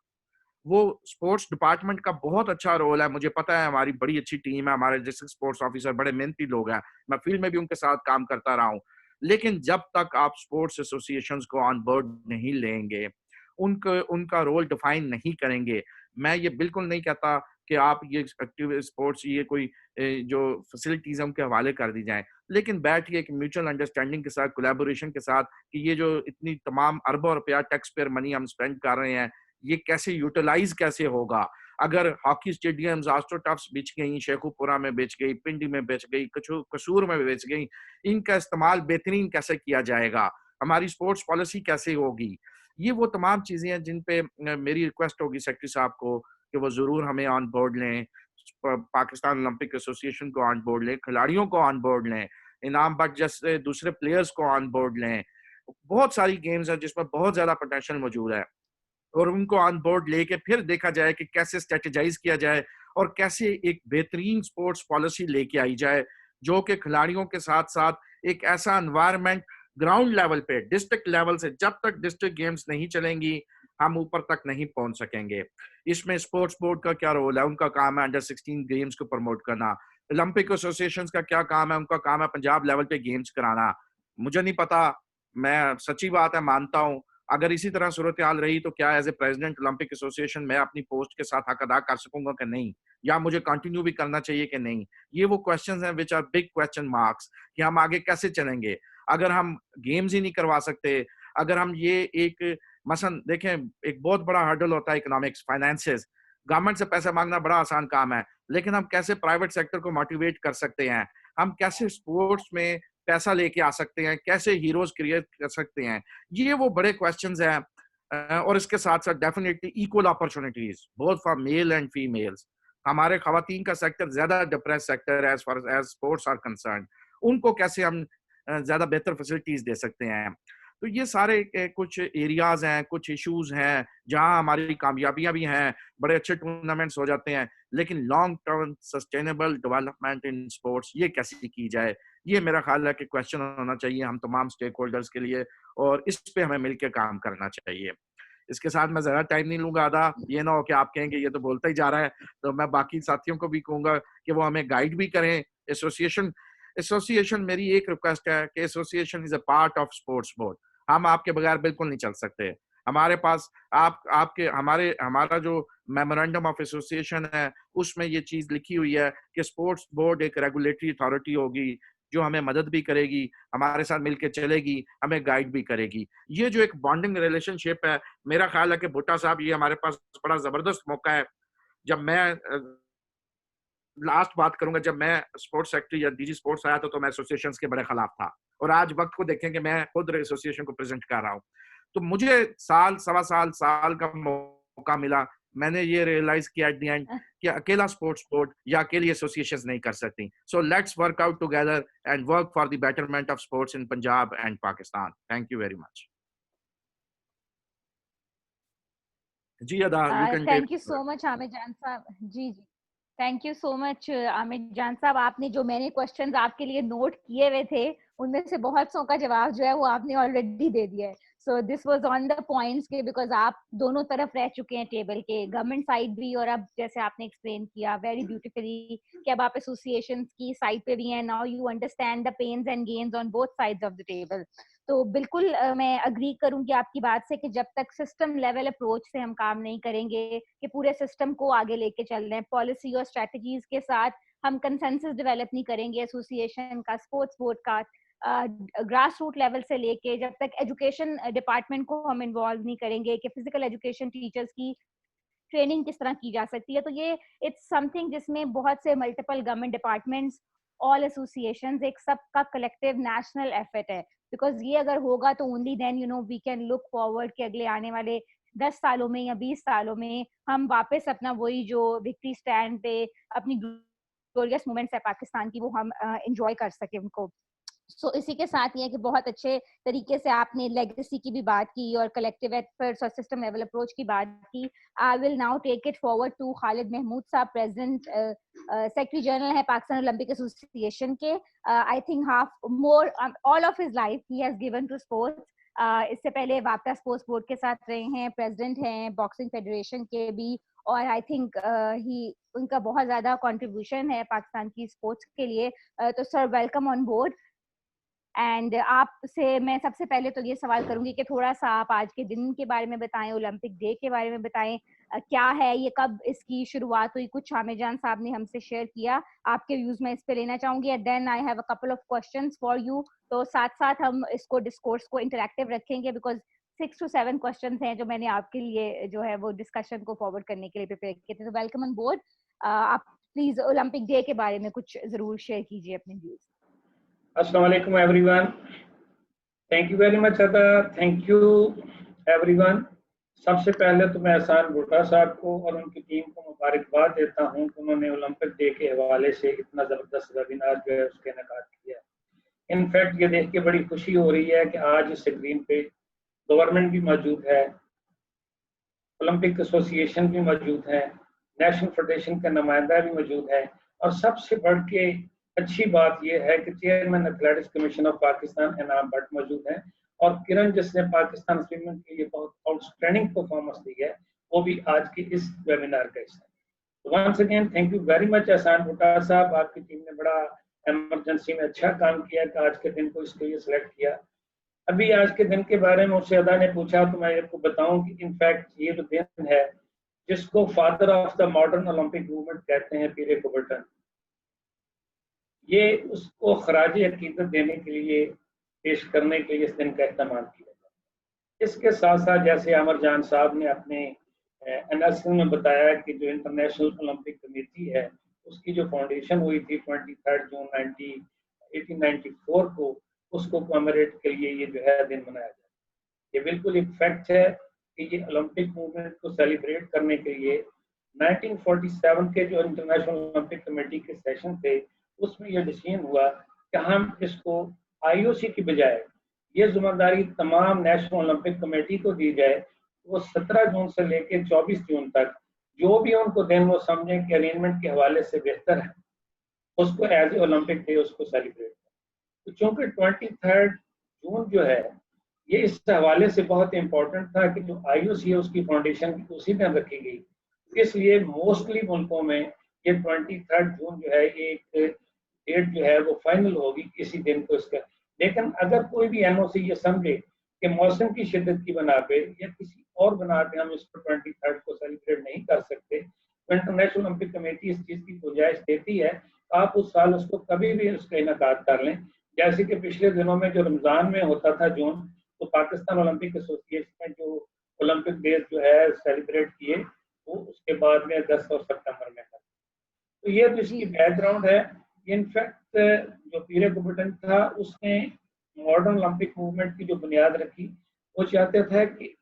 वो स्पोर्ट्स डिपार्टमेंट का बहुत अच्छा रोल है। मुझे पता है हमारी बड़ी अच्छी टीम है, हमारे डिस्ट्रिक्ट स्पोर्ट्स ऑफिसर बड़े मेहनती लोग हैं, मैं फील्ड में भी उनके साथ काम करता रहा हूँ। लेकिन जब तक आप स्पोर्ट्स एसोसिएशंस को ऑन बोर्ड नहीं लेंगे, उनका रोल डिफाइन नहीं करेंगे, मैं ये बिल्कुल नहीं कहता कि आप ये एक्टिव स्पोर्ट्स ये कोई जो फैसिलिटीज है उनके हवाले कर दी जाएं, लेकिन बैठ के एक म्यूचुअल अंडरस्टैंडिंग के साथ, कोलैबोरेशन के साथ कि ये जो इतनी तमाम अरबों रुपया टैक्स पेयर मनी हम स्पेंड कर रहे हैं, ये कैसे यूटिलाइज कैसे होगा। अगर हॉकी स्टेडियम्स, आस्ट्रो टफ्स बिछ गई, शेखुपुरा में बिछ गई, पिंडी में बिछ गई, कसूर में बिछ गई, इनका इस्तेमाल बेहतरीन कैसे किया जाएगा, हमारी स्पोर्ट्स पॉलिसी कैसे होगी। ये वो तमाम चीजें हैं जिन पे मेरी रिक्वेस्ट होगी सेक्रेटरी साहब को कि वो जरूर हमें ऑन बोर्ड लें, पाकिस्तान ओलंपिक एसोसिएशन को ऑन बोर्ड लें, खिलाड़ियों को ऑन बोर्ड लें, इनाम बट जैसे दूसरे प्लेयर्स को ऑन बोर्ड लें। बहुत सारी गेम्स हैं जिसमें बहुत ज्यादा पोटेंशियल मौजूद है और उनको ऑन बोर्ड लेके फिर देखा जाए कि कैसे स्ट्रेटेजाइज किया जाए और कैसे एक बेहतरीन स्पोर्ट्स पॉलिसी लेके आई जाए जो कि खिलाड़ियों के साथ साथ एक ऐसा एनवायरनमेंट ग्राउंड लेवल पे, डिस्ट्रिक्ट लेवल से, जब तक डिस्ट्रिक्ट गेम्स नहीं चलेंगी हम ऊपर तक नहीं पहुंच सकेंगे। इसमें स्पोर्ट्स बोर्ड का क्या रोल है? उनका काम है अंडर-16 गेम्स को प्रमोट करना। ओलंपिक एसोसिएशंस का क्या काम है? उनका काम है पंजाब लेवल पे गेम्स कराना। मुझे नहीं पता, मैं सच्ची बात है मानता हूँ, अगर इसी तरह सूरत-ए-हाल रही तो क्या as a president Olympic association मैं अपनी पोस्ट के साथ हक अदा कर सकूँगा कि नहीं? या मुझे कंटिन्यू भी करना चाहिए कि नहीं? ये वो क्वेश्चंस हैं which are big question marks कि हम आगे कैसे चलेंगे? अगर हम गेम्स ही नहीं करवा सकते, अगर हम ये एक मसलन देखें, एक बहुत बड़ा हर्डल होता है इकोनॉमिक्स, फाइनेंसेस। गवर्नमेंट से पैसा माँगना बड़ा आसान काम है, लेकिन हम कैसे प्राइवेट सेक्टर को मोटिवेट कर सकते हैं? हम कैसे स्पोर्ट्स में पैसा लेके आ सकते हैं? कैसे हीरोज़ क्रिएट कर सकते हैं? ये वो बड़े क्वेश्चंस हैं। और इसके साथ-साथ definitely equal opportunities both for male and females. हमारे खवातीन का सेक्टर ज़्यादा डिप्रेस्ड सेक्टर है as far as sports are concerned. उनको कैसे हम ज़्यादा बेहतर फैसिलिटीज़ दे सकते हैं? तो ये सारे कुछ एरियाज़ हैं, कुछ इश्यूज़ हैं, जहाँ हमारी कामयाबियाँ भी हैं, बड़े अच्छे टूर्नामेंट्स हो जाते हैं, लेकिन long term sustainable development in sports ये कैसे की जाए? ये मेरा ख़्याल है कि क्वेश्चन होना चाहिए हम तमाम स्टेक होल्डर्स के लिए, और इस पे हमें मिलके काम करना चाहिए। इसके साथ मैं ज़्यादा टाइम नहीं लूँगा आधा, ये ना हो कि आप कहें कि ये तो बोलता ही जा रहा है, तो मैं बाकी साथियों को भी कहूँगा कि वो हमें गाइड भी करें। एसोसिएशन मेरी एक रिक्वेस्ट है कि association is a part of sports board. हम आपके बगैर बिल्कुल नहीं चल सकते। हमारे पास हमारा जो मेमोरेंडम ऑफ एसोसिएशन है, उसमें ये चीज़ लिखी हुई है कि स्पोर्ट्स बोर्ड एक रेगुलेटरी अथॉरिटी होगी, जो हमें मदद भी करेगी, हमारे साथ मिलके चलेगी, हमें गाइड भी करेगी। ये जो एक बॉन्डिंग रिलेशनशिप है, मेरा ख्याल है कि भुट्टा साहब, ये हमारे पास बड़ा ज़बरदस्त मौका है। जब मैं लास्ट बात करूँगा, जब मैं स्पोर्ट्स सेक्रेटरी या डीजी स्पोर्ट्स आया था, तो मैं एसोसिएशंस के बड़े खिलाफ था, और आज वक़्त को देखें कि मैं खुद एसोसिएशन को प्रेज़ेंट कर रहा हूँ। तो मुझे साल, सवा साल, साल का मौका मिला। मैंने ये रियलाइज़ किया एट द एंड कि अकेला स्पोर्ट्स बोर्ड या अकेली एसोसिएशंस नहीं कर सकती। So let's work out together and work for the betterment of sports in Punjab and Pakistan. Thank you very much. जी Ada, you can take. Thank you so much Aamir Jan साहब। जी जी, thank you so much Aamir Jan साहब। आपने जो मैंने क्वेश्चंस आपके लिए नोट किए हुए थे, उनमें से बहुत सौ का जवाब जो है वो आपने ऑलरेडी दे दिया है। So this was on the points के, बिकॉज आप दोनों तरफ रह चुके हैं टेबल के, गवर्नमेंट साइड भी, और अब जैसे आपने एक्सप्लेन किया वेरी ब्यूटीफुली कि अब आप एसोसिएशन की साइड पे भी हैं। Now you understand the pains and gains on both sides of the table. तो बिल्कुल मैं अग्री करूंगी आपकी बात से कि जब तक सिस्टम लेवल अप्रोच से हम काम नहीं करेंगे कि पूरे सिस्टम को आगे लेके चल रहे हैं, पॉलिसी और स्ट्रेटजीज के साथ हम कंसेंसस डेवलप नहीं करेंगे एसोसिएशन का, स्पोर्ट्स बोर्ड का, ग्रास रूट लेवल से लेके, जब तक एजुकेशन डिपार्टमेंट को हम इन्वॉल्व नहीं करेंगे कि फिजिकल एजुकेशन टीचर्स की ट्रेनिंग किस तरह की जा सकती है। तो ये इट्स समथिंग जिसमें बहुत से multiple government departments, all associations, एक सबका कलेक्टिव नेशनल एफर्ट है। बिकॉज ये अगर होगा तो only then you know we can look forward कि अगले आने वाले 10 सालों में या 20 सालों में हम वापस अपना वही जो विक्ट्री स्टैंड पे अपनी ग्लोरियस मोमेंट्स है पाकिस्तान की, वो हम एंजॉय कर सके उनको। सो इसी के साथ ये है कि बहुत अच्छे तरीके से आपने लेगेसी की भी बात की और कलेक्टिव एफर्ट्स और सिस्टम लेवल अप्रोच की बात की। I will now take it forward to Khalid Mahmood साहब, प्रेसिडेंट सेक्रेटरी जनरल है पाकिस्तान ओलंपिक एसोसिएशन के। I think half more all of his life he has given to sports. इससे पहले वापता स्पोर्ट्स बोर्ड के साथ रहे हैं, प्रेसिडेंट हैं बॉक्सिंग फेडरेशन के भी, और आई थिंक ही उनका बहुत ज्यादा कंट्रीब्यूशन है पाकिस्तान की स्पोर्ट्स के लिए। तो sir welcome on board. And आपसे मैं सबसे पहले तो ये सवाल करूंगी कि थोड़ा सा आप आज के दिन के बारे में बताएं, ओलंपिक डे के बारे में बताएं, क्या है ये, कब इसकी शुरुआत हुई, कुछ आमिर जान साहब ने हमसे शेयर किया, आपके व्यूज में इस पे लेना चाहूंगी। And then I have a couple of questions for you. तो साथ साथ हम इसको डिस्कोर्स को इंटरैक्टिव रखेंगे, बिकॉज 6 to 7 क्वेश्चंस हैं जो मैंने आपके लिए जो है वो डिस्कशन को फॉरवर्ड करने के लिए प्रिपेयर किए थे। तो वेलकम ऑन बोर्ड। आप प्लीज ओलंपिक डे के बारे में कुछ जरूर शेयर कीजिए अपने views. Assalamu alaikum everyone. Thank you very much Ada. Thank you everyone. सबसे पहले तो मैं एहसान भुट्टा साहब को और उनकी टीम को मुबारकबाद देता हूं कि उन्होंने ओलंपिक डे के हवाले से इतना ज़बरदस्त वेबिनार जो है उसका इनेकाद किया। इनफैक्ट ये देख के बड़ी खुशी हो रही है कि आज इस स्क्रीन पे गवर्नमेंट भी मौजूद है, ओलंपिक एसोसिएशन भी मौजूद है, नेशनल फेडरेशन का नुमाइंदा भी मौजूद है, और सबसे बढ़ के अच्छी बात यह है कि chairman athletics commission of Pakistan इनाम भट्ट मौजूद हैं, और किरण जिसने पाकिस्तान स्विमिंग के लिए बहुत आउटस्टैंडिंग परफॉर्मेंस दी है, वो भी आज के इस वेबिनार का हिस्सा है। Once again thank you very much Ehsan Bhutta साहब, आपकी टीम ने बड़ा इमरजेंसी में अच्छा काम किया कि आज के दिन को इसके लिए सिलेक्ट किया। अभी आज के दिन के बारे में मुझसे अदा ने पूछा तो मैं आपको बताऊं कि इनफैक्ट ये जो दिन है जिसको father of the modern Olympic movement कहते हैं पीरे कुबर्टन, ये उसको खराज अकीदत देने के लिए, पेश करने के लिए इस दिन का इस्तेमाल किया जाता है। इसके साथ साथ जैसे अमर जान साहब ने अपने एनालिसिस में बताया कि जो इंटरनेशनल ओलंपिक कमेटी है उसकी जो फाउंडेशन हुई थी 23 जून 1894 को, उसको कमेमोरेट के लिए ये जो है दिन मनाया जाता है। ये बिल्कुल एक फैक्ट है कि ये ओलंपिक मूवमेंट को सेलिब्रेट करने के लिए 1947 के जो इंटरनेशनल ओलंपिक कमेटी के सेशन थे उसमें यह डिसीजन हुआ कि हम इसको आईओसी की बजाय ये जिम्मेदारी तमाम नेशनल ओलंपिक कमेटी को दी जाए, वो 17 जून से लेकर 24 जून तक जो भी उनको दिन वो समझें कि अरेंजमेंट के हवाले से बेहतर है, उसको एज ए ओलंपिक डे उसको सेलिब्रेट करें। तो चूंकि 23 जून जो है ये इस हवाले से बहुत इंपॉर्टेंट था कि जो आईओसी है उसकी फाउंडेशन उसी दिन रखी गई, इसलिए मोस्टली मुल्कों में ये 23 जून जो है एक डेट जो है वो फाइनल होगी किसी दिन को इसका। लेकिन अगर कोई भी एनओसी ये समझे कि मौसम की शिद्दत की बना पे या किसी और बना पे हम इसको 23 को सेलिब्रेट नहीं कर सकते, तो इंटरनेशनल ओलंपिक कमेटी इस चीज़ की गुंजाइश देती है आप उस साल उसको कभी भी उसका इनेकाद कर लें। जैसे कि पिछले दिनों में जो रमज़ान में होता था जून, तो पाकिस्तान ओलंपिक एसोसिएशन ने जो ओलंपिक डेज जो है सेलिब्रेट किए वो उसके बाद में अगस्त और सितंबर में था। तो ये तो इसकी बैकग्राउंड है। इनफैक्ट जो पीरे कुबर्टन था उसने मॉडर्न ओलंपिक मूवमेंट की जो बुनियाद रखी, वो चाहते थे कि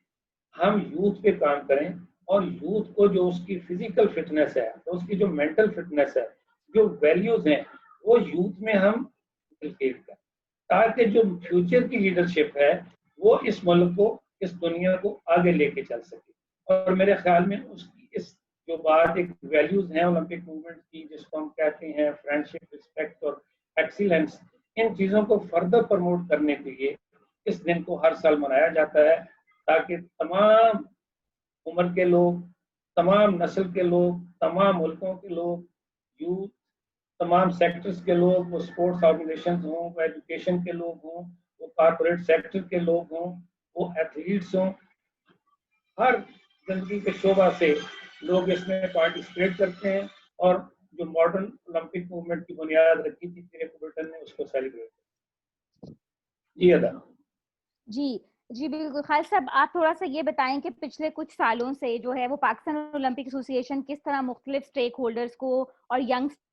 हम यूथ पे काम करें और यूथ को जो उसकी फिजिकल फिटनेस है, तो उसकी जो मेंटल फिटनेस है, जो वैल्यूज हैं, वो यूथ में हम इंकल्केट करें ताकि जो फ्यूचर की लीडरशिप है वो इस मुल्क को, इस दुनिया को आगे लेके चल सके। और मेरे ख्याल में उसकी इस जो बात एक वैल्यूज हैं ओलंपिक मूवमेंट की, जिसको हम कहते हैं फ्रेंडशिप, रिस्पेक्ट और एक्सीलेंस, इन चीज़ों को फर्दर प्रमोट करने के लिए इस दिन को हर साल मनाया जाता है ताकि तमाम उम्र के लोग, तमाम नस्ल के लोग, तमाम मुल्कों के लोग, यूथ, तमाम सेक्टर्स के लोग, वो स्पोर्ट्स ऑर्गेनाइजेशन हों, वो एजुकेशन के लोग हों, वो कॉर्पोरेट सेक्टर के लोग हों, वो एथलीट्स हों, हर जिंदगी के शोबा से लोग इसमें पार्टिसिपेट करते हैं और जो मॉडर्न ओलंपिक मूवमेंट की बुनियाद रखी थी पीरे कुबर्टन ने उसको सेलिब्रेट किया। जी अदा। जी बिल्कुल। खालिद साहब, आप थोड़ा सा ये बताएं कि पिछले कुछ सालों से जो है वो पाकिस्तान ओलंपिक एसोसिएशन किस तरह मुख्तलिफ स्टेक होल्डर्स को और यंगस्टर्स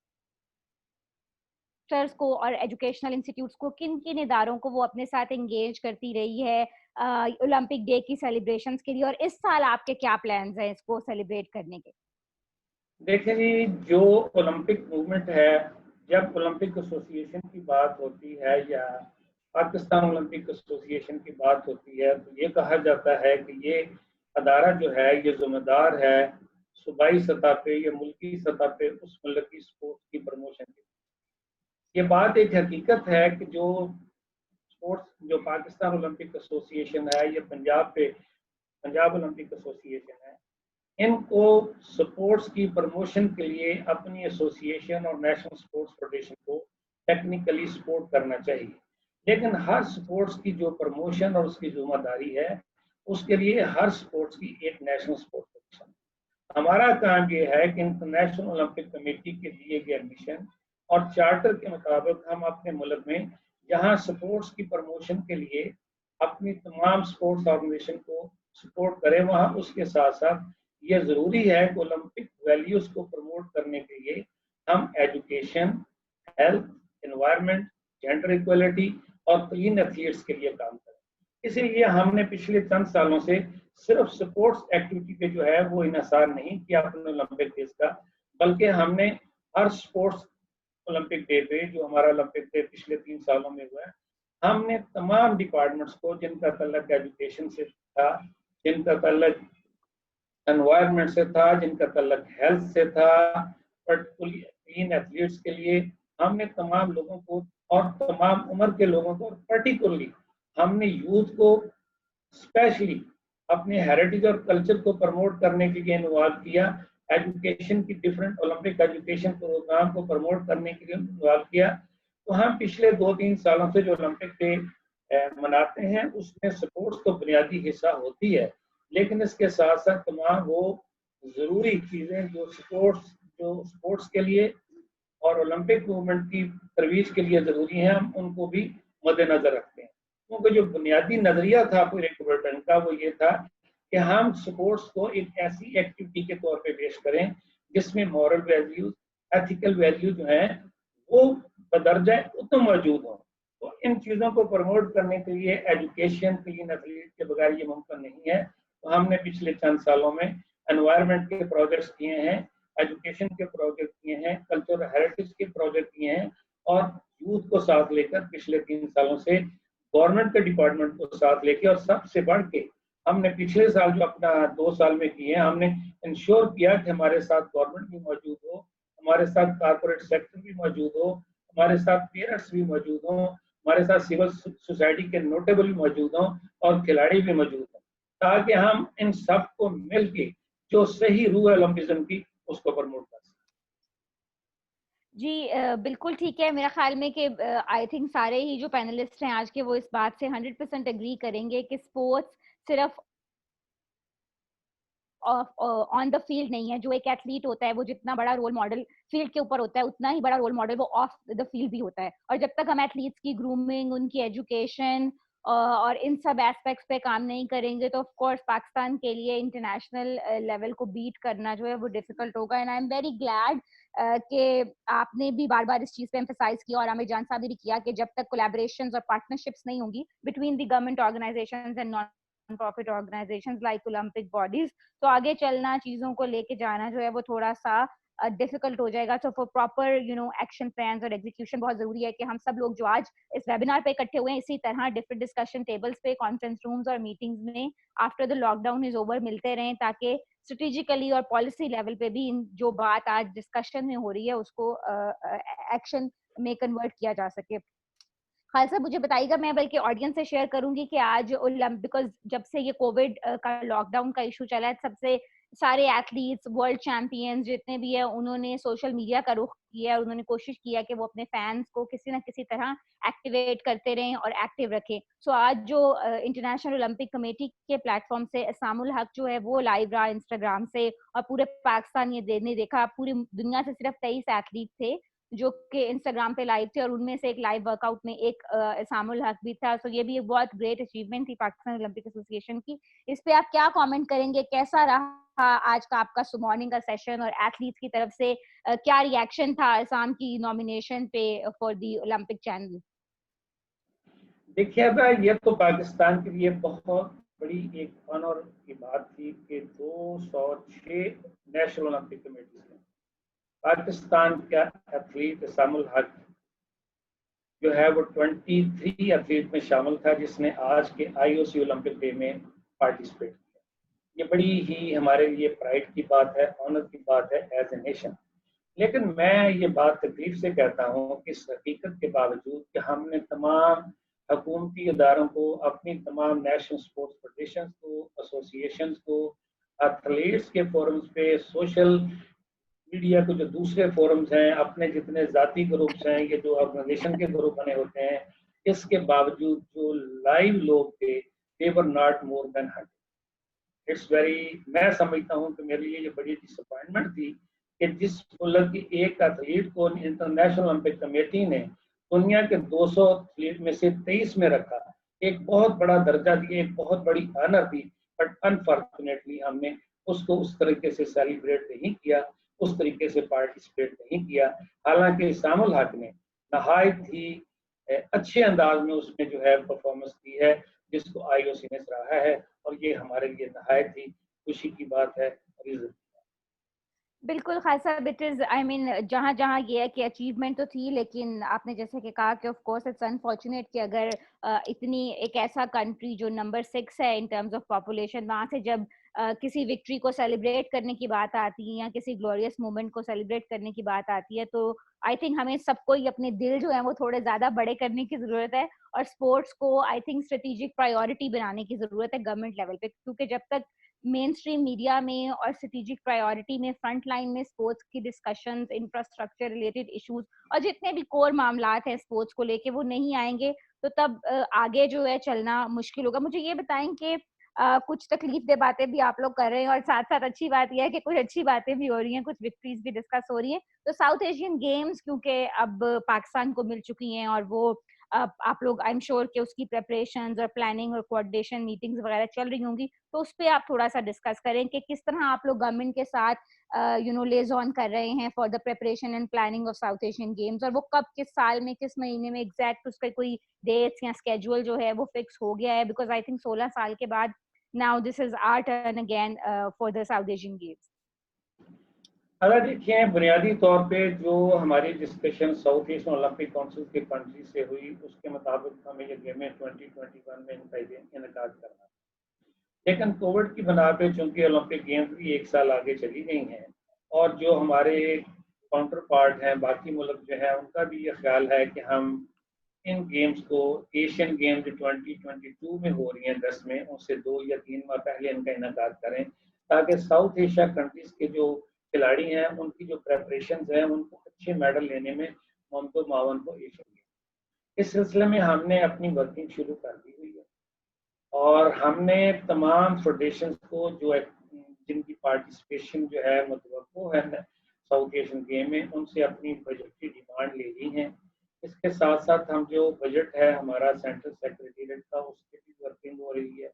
को और एजुकेशनल इंस्टीट्यूट्स को, किन किन इदारों को वो अपने साथ एंगेज करती रही है ओलंपिक डे की सेलिब्रेशंस के लिए, और इस साल आपके क्या प्लान्स हैं इसको सेलिब्रेट करने के? देखिए जी, जो ओलंपिक मूवमेंट है, जब ओलंपिक एसोसिएशन की बात होती है या पाकिस्तान ओलंपिक एसोसिएशन की बात होती है, तो ये कहा जाता है कि ये अदारा जो है ये जिम्मेदार है सूबाई सतह पे या मुल्की सतह पे उस मुल्क की स्पोर्ट्स की प्रमोशन की। ये बात एक हकीकत है कि जो स्पोर्ट्स जो पाकिस्तान ओलंपिक एसोसिएशन है, ये पंजाब ओलंपिक एसोसिएशन है, इनको स्पोर्ट्स की प्रमोशन के लिए अपनी एसोसिएशन और नेशनल स्पोर्ट्स फेडरेशन को टेक्निकली सपोर्ट करना चाहिए। लेकिन हर स्पोर्ट्स की जो प्रमोशन और उसकी जिम्मेदारी है, उसके लिए हर स्पोर्ट्स की एक नेशनल स्पोर्ट्स फेडरेशन। हमारा काम ये है कि इंटरनेशनल ओलंपिक कमेटी के दिए गए मिशन और चार्टर के मुताबिक हम अपने मुल्क में जहां स्पोर्ट्स की प्रमोशन के लिए अपनी तमाम स्पोर्ट्स ऑर्गेनाइजेशन को सपोर्ट करें, वहां उसके साथ साथ ये जरूरी है कि ओलंपिक वैल्यूज को प्रमोट करने के लिए हम education, health, environment, gender equality और क्लीन एथलीट्स के लिए काम करें। इसीलिए हमने पिछले चंद सालों से सिर्फ स्पोर्ट्स एक्टिविटी पे जो है वो इन्हिसार नहीं किया अपने ओलंपिक डेज का, बल्कि हमने हर स्पोर्ट्स ओलंपिक डे पे, जो हमारा ओलंपिक डे पिछले 3 सालों में हुआ है, हमने तमाम डिपार्टमेंट्स को जिनका तल्लक एजुकेशन से था, जिनका तल्लक एनवायरनमेंट से था, जिनका तल्लक हेल्थ से था, पर्टिकुलरली क्लीन एथलीट्स के लिए हमने तमाम लोगों को और तमाम उम्र के लोगों को, पर्टिकुलरली हमने यूथ को स्पेशली अपने हेरिटेज और कल्चर को प्रमोट करने के लिए इन्वॉल्व किया, एजुकेशन की डिफरेंट ओलंपिक एजुकेशन प्रोग्राम को प्रमोट करने के लिए इन्वॉल्व किया। तो हम पिछले 2-3 सालों से जो ओलंपिक डे मनाते हैं उसमें स्पोर्ट्स तो बुनियादी हिस्सा होती है, लेकिन इसके साथ साथ तमाम वो ज़रूरी चीज़ें जो स्पोर्ट्स के लिए और ओलंपिक मूवमेंट की तरवीज के लिए ज़रूरी हैं, हम उनको भी मद्देनज़र रखते हैं। क्योंकि जो बुनियादी नज़रिया था पूरे कुबेरटन का वो ये था कि हम स्पोर्ट्स को एक ऐसी एक्टिविटी के तौर पे पेश करें जिसमें मॉरल वैल्यूज, एथिकल वैल्यू जो हैं वो बदर्जा उत्तम मौजूद हों। तो इन चीज़ों को प्रमोट करने के लिए एजुकेशन क्लीन एथलीट के बगैर ये मुमकिन नहीं है। तो हमने पिछले चंद सालों में एनवायरनमेंट के प्रोजेक्ट्स किए हैं, एजुकेशन के प्रोजेक्ट किए हैं, कल्चरल हेरिटेज के प्रोजेक्ट किए हैं और यूथ को साथ लेकर पिछले 3 सालों से गवर्नमेंट के डिपार्टमेंट को साथ लेके और सबसे बढ़ के हमने पिछले साल जो अपना 2 साल में किए हैं, हमने इंश्योर किया कि हमारे साथ गवर्नमेंट भी मौजूद हो, हमारे साथ कारपोरेट सेक्टर भी मौजूद हो, हमारे साथ पेरेंट्स भी मौजूद हों, हमारे साथ सिविल सोसाइटी के नोटेबल भी मौजूद हों और खिलाड़ी भी मौजूद हों, ताकि हम इन सब को मिल के जो सही रूह ओलंपिज्म की उसको प्रमोट कर सकें। जी बिल्कुल ठीक है। मेरा ख्याल में कि आई थिंक सारे ही जो पैनलिस्ट हैं आज के वो इस बात से 100% एग्री करेंगे कि स्पोर्ट्स सिर्फ ऑन द फील्ड नहीं है। जो एक एथलीट होता है वो जितना बड़ा रोल मॉडल फील्ड के ऊपर होता है उतना ही बड़ा रोल मॉडल वो ऑफ द फील्ड भी होता है। और जब तक हम एथलीट्स की ग्रूमिंग, उनकी एजुकेशन और इन सब एस्पेक्ट्स पे काम नहीं करेंगे तो ऑफ कोर्स पाकिस्तान के लिए इंटरनेशनल लेवल को बीट करना जो है वो डिफिकल्ट होगा। And I am very glad कि आपने भी बार बार इस चीज पे एम्फसाइज किया और आमिर जान साहब ने भी किया कि जब तक कोलैबोरेशंस और पार्टनरशिप्स नहीं होंगी between the government organisations and non profit organisations like Olympic bodies, तो आगे चलना, चीजों को लेके जाना जो है वो थोड़ा सा डिफिकल्ट हो जाएगा। तो फॉर प्रॉपर एक्शन प्लान्स और एग्जीक्यूशन बहुत जरूरी है कि हम सब लोग जो आज इस वेबिनार पे इकट्ठे हुए हैं इसी तरह डिफरेंट डिस्कशन टेबल्स पे, कॉन्फ्रेंस रूम्स और मीटिंग्स में after the lockdown is over मिलते रहें, ताकि स्ट्रेटेजिकली और पॉलिसी लेवल पे भी जो बात आज डिस्कशन में हो रही है उसको एक्शन में कन्वर्ट किया जा सके। खालसा मुझे बताइएगा, मैं बल्कि ऑडियंस से शेयर करूंगी कि आज बिकॉज जब से ये कोविड का लॉकडाउन का इशू चला है सबसे सारे एथलीट्स, वर्ल्ड चैंपियंस जितने भी है उन्होंने सोशल मीडिया का रुख किया और उन्होंने कोशिश किया कि वो अपने फैंस को किसी ना किसी तरह एक्टिवेट करते रहें और एक्टिव रखें। सो आज जो इंटरनेशनल ओलंपिक कमेटी के प्लेटफॉर्म से इसामुल हक जो है वो लाइव रहा इंस्टाग्राम से और पूरे पाकिस्तान ये देखा, पूरी दुनिया से सिर्फ 23 एथलीट थे जो कि इंस्टाग्राम पे लाइव थे और उनमें से एक लाइव वर्कआउट में एक इसामुल हक भी था। सो ये भी एक बहुत ग्रेट अचीवमेंट थी पाकिस्तान ओलंपिक एसोसिएशन की। इस पे आप क्या कमेंट करेंगे? कैसा रहा आज का आपका मॉर्निंग का सेशन और एथलीट्स की तरफ से क्या रिएक्शन था इसाम की नॉमिनेशन पे फॉर द ओलंपिक चैनल? देखिए ये तो पाकिस्तान के लिए बहुत बड़ी एक ऑनर की बात थी कि 206 नेशनल ओलंपिक कमेटी से पाकिस्तान का एथलीट इसामुल हक जो है वो 23 एथलीट में शामिल था जिसने आज के IOC ओलंपिक डे में पार्टिसिपेट किया। ये बड़ी ही हमारे लिए प्राइड की बात है, ऑनर की बात है एज ए नेशन। लेकिन मैं ये बात तकलीफ से कहता हूँ कि इस हकीकत के बावजूद कि हमने तमाम हुकूमती इदारों को, अपनी तमाम नेशनल स्पोर्ट्स फेडरेशन को, एसोसिएशंस को, एथलीट्स के फोरम्स पे, सोशल मीडिया को जो दूसरे फोरम्स हैं, अपने जितने जाती ग्रुप्स हैं, ये जो ऑर्गेनाइजेशन के ग्रुप बने होते हैं, इसके बावजूद जो लाइव लोग थे they were not more than 100। It's very, मैं समझता हूँ कि मेरे लिए ये बड़ी डिसअपॉइंटमेंट थी कि जिस मुल्क की एक एथलीट को इंटरनेशनल ओलंपिक कमेटी ने दुनिया के 200 एथलीट में से 23 में रखा, एक बहुत बड़ा दर्जा दिया, एक बहुत बड़ी ऑनर दी, बट अनफॉर्चुनेटली हमने उसको उस तरीके से सेलिब्रेट नहीं किया, उस तरीके से पार्टिसिपेट नहीं किया। हालांकि इसामुल हक ने नहायत ही अच्छे अंदाज में उसमें जो है परफॉर्मेंस दी है जिसको IOC ने सराहा है और ये हमारे लिए नहायत ही खुशी की बात है। बिल्कुल खासा, इट इज आई मीन जहाँ जहाँ ये है कि अचीवमेंट तो थी, लेकिन आपने जैसे कि कहा कि ऑफ कोर्स इट्स अनफॉर्चुनेट कि अगर इतनी एक ऐसा कंट्री जो नंबर 6 है इन टर्म्स ऑफ पॉपुलेशन, वहाँ से जब किसी विक्ट्री को सेलिब्रेट करने की बात आती है या किसी ग्लोरियस मोमेंट को सेलिब्रेट करने की बात आती है, तो आई थिंक हमें सबको ही अपने दिल जो है वो थोड़े ज्यादा बड़े करने की जरूरत है और स्पोर्ट्स को आई थिंक स्ट्रेटेजिक प्रायोरिटी बनाने की जरूरत है गवर्नमेंट लेवल पे, क्योंकि जब तक मेन स्ट्रीम मीडिया में और स्ट्रेटेजिक प्रायोरिटी में फ्रंट लाइन में स्पोर्ट्स की डिस्कशंस, इंफ्रास्ट्रक्चर रिलेटेड इश्यूज और जितने भी कोर मामलात हैं स्पोर्ट्स को लेके वो नहीं आएंगे, तो तब आगे जो है चलना मुश्किल होगा। मुझे ये बताएं कि कुछ तकलीफ दे बातें भी आप लोग कर रहे हैं और साथ साथ अच्छी बात यह है कि कुछ अच्छी बातें भी हो रही हैं, कुछ विक्ट्रीज भी डिस्कस हो रही हैं। तो साउथ एशियन गेम्स क्योंकि अब पाकिस्तान को मिल चुकी हैं और वो आप लोग आई एम श्योर कि उसकी प्रेपरेशंस और प्लानिंग और कोऑर्डिनेशन मीटिंग्स वगैरह चल रही होंगी, तो उस पर आप थोड़ा सा डिस्कस करें कि किस तरह आप लोग गवर्नमेंट के साथ लेजॉन कर रहे हैं for the preparation and planning of south Asian games, और वो कब, किस साल में, किस महीने में एग्जैक्ट उसका कोई डेट्स या स्केड्यूल जो है वो फिक्स हो गया है, बिकॉज आई थिंक 16 साल के बाद now this is our turn again for the south Asian games. अगर देखिए बुनियादी तौर पे जो हमारी discussion south Asian Olympic council के कंट्री से हुई उसके मुताबिक हमें ये गेमें 2021 में इनकाद करना, लेकिन कोविड की बना पे चूंकि ओलंपिक गेम्स भी एक साल आगे चली गई हैं और जो हमारे काउंटर पार्ट हैं बाकी मुल्क जो है उनका भी ये ख्याल है कि हम इन गेम्स को एशियन गेम्स 2022 में हो रही हैं 10 में, उससे 2 या 3 माह पहले इनका इनकाद करें ताकि साउथ एशिया कंट्रीज के जो खिलाड़ी हैं उनकी जो प्रेपरेशन हैं उनको अच्छे मेडल लेने में ममतो मावन को एशियन गेम। इस सिलसिले में हमने अपनी वर्किंग शुरू कर दी हुई है और हमने तमाम फेडरेशन को जो जिनकी पार्टिसिपेशन जो है मुतवक्को है साउथ एशियन गेम में उनसे अपनी बजट की डिमांड ले ली है। इसके साथ साथ हम जो बजट है हमारा सेंट्रल सेक्रेटेरिएट का उसकी भी वर्किंग हो रही है।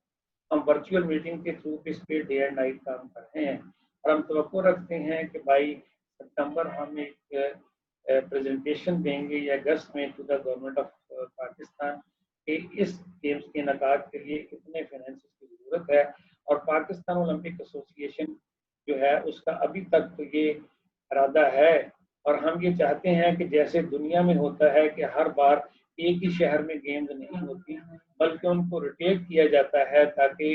हम वर्चुअल मीटिंग के थ्रू इस पे डे एंड नाइट काम कर रहे हैं और हम तवक्को रखते हैं कि भाई सितंबर हम एक प्रेजेंटेशन देंगे या अगस्त में to the government of Pakistan कि इस गेम्स के इनकाद के लिए कितने फाइनेंस की जरूरत है। और पाकिस्तान ओलंपिक एसोसिएशन जो है उसका अभी तक तो ये इरादा है और हम ये चाहते हैं कि जैसे दुनिया में होता है कि हर बार एक ही शहर में गेम्स नहीं होती बल्कि उनको रोटेट किया जाता है ताकि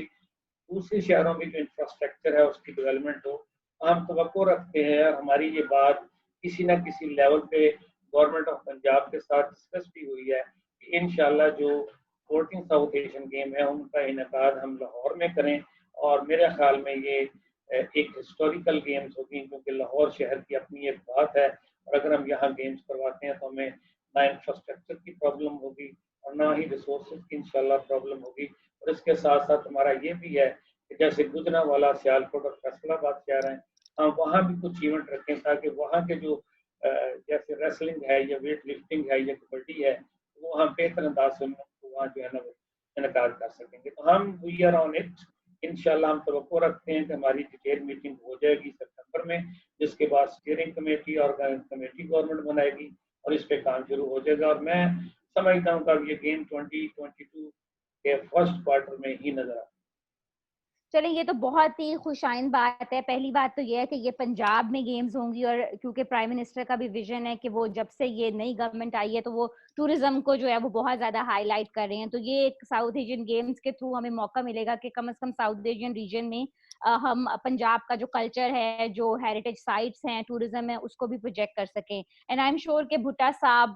दूसरे शहरों में जो इंफ्रास्ट्रक्चर है उसकी डेवलपमेंट हो। हम तवक्को रखते हैं और हमारी ये बात किसी न किसी लेवल पे गवर्नमेंट ऑफ पंजाब के साथ डिस्कस भी हुई है कि इंशाल्लाह जो 14 साउथ एशियन गेम है उनका इनकाद हम लाहौर में करें और मेरे ख्याल में ये एक हिस्टोरिकल गेम्स होगी क्योंकि लाहौर शहर की अपनी एक बात है और अगर हम यहाँ गेम्स करवाते हैं तो हमें ना इंफ्रास्ट्रक्चर की प्रॉब्लम होगी और ना ही रिसोर्सेज की इंशाल्लाह प्रॉब्लम होगी। और इसके साथ साथ हमारा ये भी है कि जैसे गुजरांवाला, सियालकोट और फैसलाबाद शहर हैं हम वहाँ भी कुछ इवेंट रखें ताकि वहाँ के जो जैसे रेसलिंग है या वेट लिफ्टिंग है या कबड्डी है वो हम बेहतर अंदाज से वहाँ जो है ना वो इनकाद कर सकेंगे। तो हम वी आर ऑन इट। इंशाल्लाह हम तवक्को रखते हैं कि हमारी डिटेल मीटिंग हो जाएगी सितंबर में, जिसके बाद स्टीयरिंग कमेटी और कमेटी गवर्नमेंट बनाएगी और इस पे काम शुरू हो जाएगा और मैं समझता हूँ कि ये गेम 2022 के फर्स्ट क्वार्टर में ही नजर आता है। चलिए, ये तो बहुत ही खुशाइन बात है। पहली बात तो ये है कि ये पंजाब में गेम्स होंगी और क्योंकि प्राइम मिनिस्टर का भी विजन है कि वो जब से ये नई गवर्नमेंट आई है तो वो टूरिज्म को जो है वो बहुत ज्यादा हाईलाइट कर रहे हैं, तो ये एक साउथ एशियन गेम्स के थ्रू हमें मौका मिलेगा कि कम से कम साउथ एशियन रीजन में हम पंजाब का जो कल्चर है, जो हेरिटेज साइट्स हैं, टूरिज्म है, उसको भी प्रोजेक्ट कर सकें। एंड आई एम श्योर कि भुट्टा साहब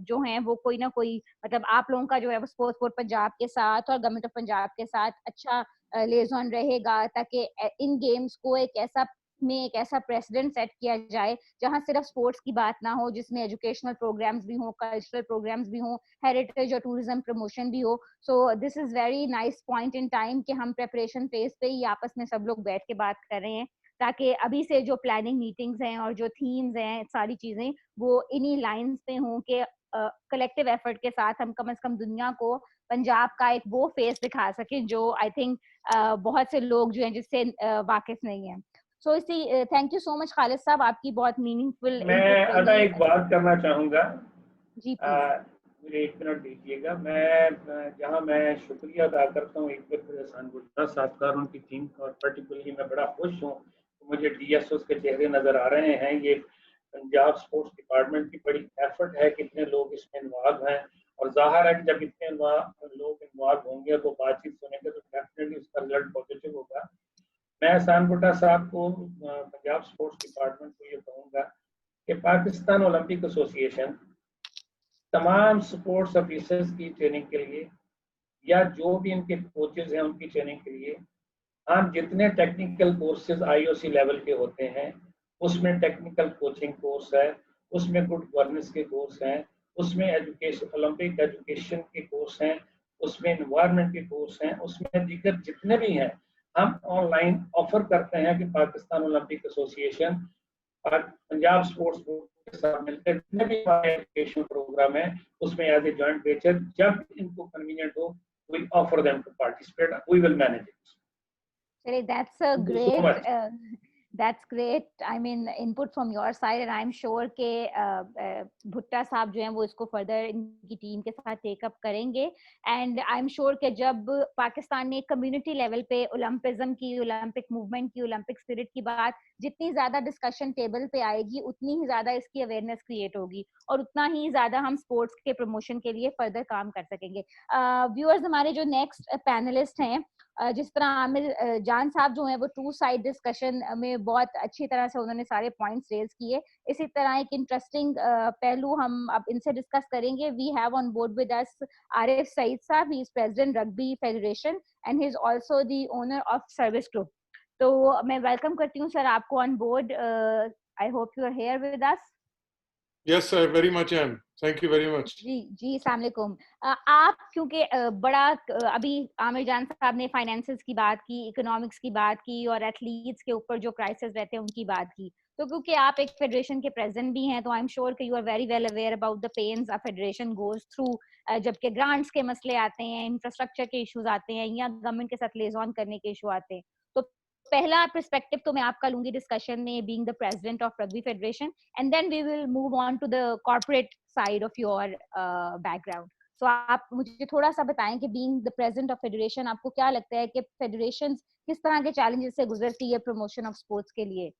जो हैं वो कोई ना कोई, मतलब आप लोगों का जो है वो स्पोर्ट्स बोर्ड पंजाब के साथ और गवर्नमेंट ऑफ पंजाब के साथ अच्छा लेजॉन रहेगा ताकि इन गेम्स को एक ऐसा प्रेसिडेंट सेट किया जाए जहां सिर्फ स्पोर्ट्स की बात ना हो, जिसमें एजुकेशनल प्रोग्राम्स भी हो, कल्चरल प्रोग्राम्स भी हो, हेरिटेज और टूरिज्म प्रमोशन भी हो। So this is very nice point in time कि हम प्रेपरेशन फेज पे ही आपस में सब लोग बैठ के बात कर रहे हैं ताकि अभी से जो प्लानिंग मीटिंग्स हैं और जो थीम्स हैं, सारी चीजें वो इन्हीं लाइंस पे हों कि कलेक्टिव एफर्ट के साथ हम कम से कम दुनिया को पंजाब का एक वो फेस दिखा सकें जो आई थिंक बहुत से लोग जो हैं जिससे वाकिफ नहीं है। सो इसी thank you so much Khalid साहब, आपकी बहुत मीनिंगफुल मैं अदा एक बात करना चाहूँगा। जी प्लीज। मुझे 1 मिनट दीजिएगा। मैं जहाँ मैं शुक्रिया अदा करता हूँ एक बार एहसान भुट्टा साहब का और उनकी टीम का, और पर्टिकुलरली मैं बड़ा खुश हूँ मुझे DSOs के चेहरे नज़र आ रहे हैं। ये पंजाब स्पोर्ट्स डिपार्टमेंट की बड़ी एफर्ट है, कितने लोग इसमें इन्वॉल्व हैं और जाहिर है कि जब इतने लोग इन्वॉल्व होंगे तो बातचीत सुनेंगे तो डेफिनेटली उसका रिजल्ट पॉजिटिव होगा। मैं एहसान भुट्टा साहब को, पंजाब स्पोर्ट्स डिपार्टमेंट को ये कहूँगा कि पाकिस्तान ओलंपिक एसोसिएशन तमाम स्पोर्ट्स ऑफिसर्स की ट्रेनिंग के लिए या जो भी इनके कोचेज हैं उनकी ट्रेनिंग के लिए हम जितने टेक्निकल कोर्सेज आईओसी लेवल के होते हैं उसमें टेक्निकल कोचिंग कोर्स है, उसमें गुड गवर्नेंस के कोर्स हैं, उसमें एजुकेशन ओलंपिक एजुकेशन के कोर्स हैं, उसमें एनवायरनमेंट के कोर्स हैं, उसमें दीगर जितने भी हैं हम ऑनलाइन ऑफर करते हैं कि पाकिस्तान ओलंपिक एसोसिएशन और पंजाब स्पोर्ट्स बोर्ड के साथ मिलकर जितने भी हमारे एजुकेशन प्रोग्राम है उसमें एज ए जॉइंट वेंचर जब इनको कन्वीनियंट हो we offer them to participate. We will manage it. Chale, that's a Thank you so great much. that's great, I mean, input from your side, and I'm sure के भुट्टा साहब जो हैं वो इसको फर्दर इनकी टीम के साथ टेकअप करेंगे, एंड आई एम श्योर कि जब पाकिस्तान ने कम्युनिटी लेवल पे ओलंपिज्म की, ओलंपिक मूवमेंट की, ओलंपिक स्पिरिट की बात जितनी ज्यादा डिस्कशन टेबल पे आएगी उतनी ही ज्यादा इसकी अवेयरनेस क्रिएट होगी और उतना ही ज्यादा हम स्पोर्ट्स के प्रमोशन के लिए फर्दर काम कर सकेंगे। व्यूअर्स, हमारे जो नेक्स्ट पैनलिस्ट हैं, जिस तरह आमिर जान साहब जो हैं वो टू साइड डिस्कशन में बहुत अच्छी तरह से उन्होंने सारे पॉइंट्स रेज किए, इसी तरह एक इंटरेस्टिंग पहलू हम अब इनसे डिस्कस करेंगे। We have on board with us Arif Saeed साहब, he is president rugby federation and he is also the owner of service group. तो मैं वेलकम करती हूँ सर आपको on board. I hope you are here with us. Yes, I very much am. Thank you very much. जी अस्सलाम वालेकुम। आप क्योंकि बड़ा अभी आमिर जान साहब ने फाइनेंसेस की बात की, इकोनॉमिक्स की बात की और एथलीट्स के ऊपर जो क्राइसिस रहते हैं उनकी बात की, तो क्योंकि आप एक फेडरेशन के प्रेसिडेंट भी हैं तो आई एम श्योर कि you are very well aware about the pains a federation goes through जबकि ग्रांट्स के मसले आते हैं, इंफ्रास्ट्रक्चर के इश्यूज आते हैं या गवर्नमेंट के साथ लेजॉन करने के इशू आते हैं। तो पहला पर्सपेक्टिव तो मैं आपका लूंगी डिस्कशन में, being the president of rugby federation, and then we will move on to the corporate side of your background. So आप मुझे थोड़ा सा बताएं कि being the president of federation आपको क्या लगता है कि फेडरेशन किस तरह के चैलेंजेस से गुजरती है प्रमोशन ऑफ स्पोर्ट्स के लिए?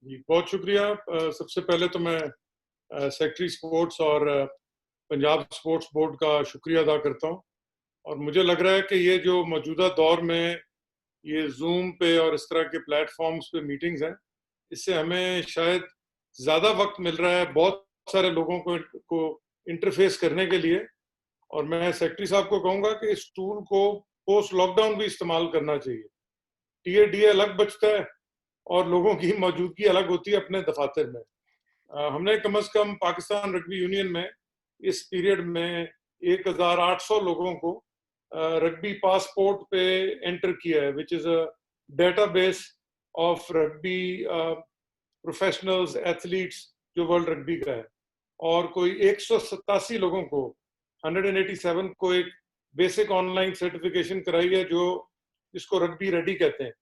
जी बहुत शुक्रिया। सबसे पहले तो मैं सेक्रेटरी स्पोर्ट्स और पंजाब स्पोर्ट्स बोर्ड का शुक्रिया अदा करता हूं, और मुझे लग रहा है कि ये जो मौजूदा दौर में ये जूम पे और इस तरह के प्लेटफॉर्म्स पे मीटिंग्स हैं, इससे हमें शायद ज़्यादा वक्त मिल रहा है बहुत सारे लोगों को इंटरफेस करने के लिए। और मैं सेक्रेटरी साहब को कहूँगा कि इस टूल को पोस्ट लॉकडाउन भी इस्तेमाल करना चाहिए। टीए अलग बचता है और लोगों की मौजूदगी अलग होती है अपने दफातर में। हमने कम से कम पाकिस्तान रग्बी यूनियन में इस पीरियड में 1800 लोगों को रग्बी पासपोर्ट पे एंटर किया है, which is a database of rugby professionals athletes जो वर्ल्ड रग्बी का है। और कोई 187 लोगों को 187 को एक बेसिक ऑनलाइन सर्टिफिकेशन कराई है जो जिसको रग्बी रेडी कहते हैं।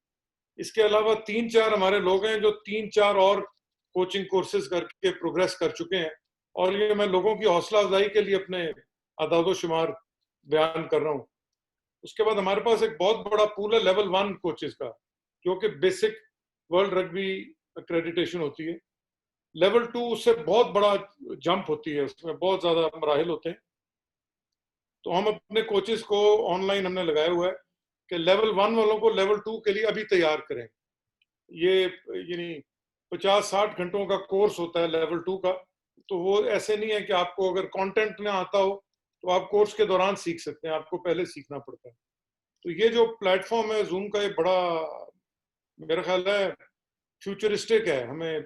इसके अलावा 3-4 हमारे लोग हैं जो 3-4 और कोचिंग कोर्सेज करके प्रोग्रेस कर चुके हैं, और ये मैं लोगों की हौसला अफजाई के लिए अपने अदाद शुमार बयान कर रहा हूँ। उसके बाद हमारे पास एक बहुत बड़ा पूल है लेवल 1 कोचेज का, जो कि बेसिक वर्ल्ड रग्बी एक्रेडिटेशन होती है। लेवल 2 उससे बहुत बड़ा जंप होती है, उसमें बहुत ज्यादा मराहिल होते हैं। तो हम अपने कोचेस को ऑनलाइन हमने लगाया हुआ है कि लेवल 1 वालों को लेवल 2 के लिए अभी तैयार करें। ये यानी 50-60 घंटों का कोर्स होता है लेवल 2 का, तो वो ऐसे नहीं है कि आपको अगर कंटेंट ना आता हो तो आप कोर्स के दौरान सीख सकते हैं, आपको पहले सीखना पड़ता है। तो ये जो प्लेटफॉर्म है जूम का, ये बड़ा मेरा ख्याल है फ्यूचरिस्टिक है, हमें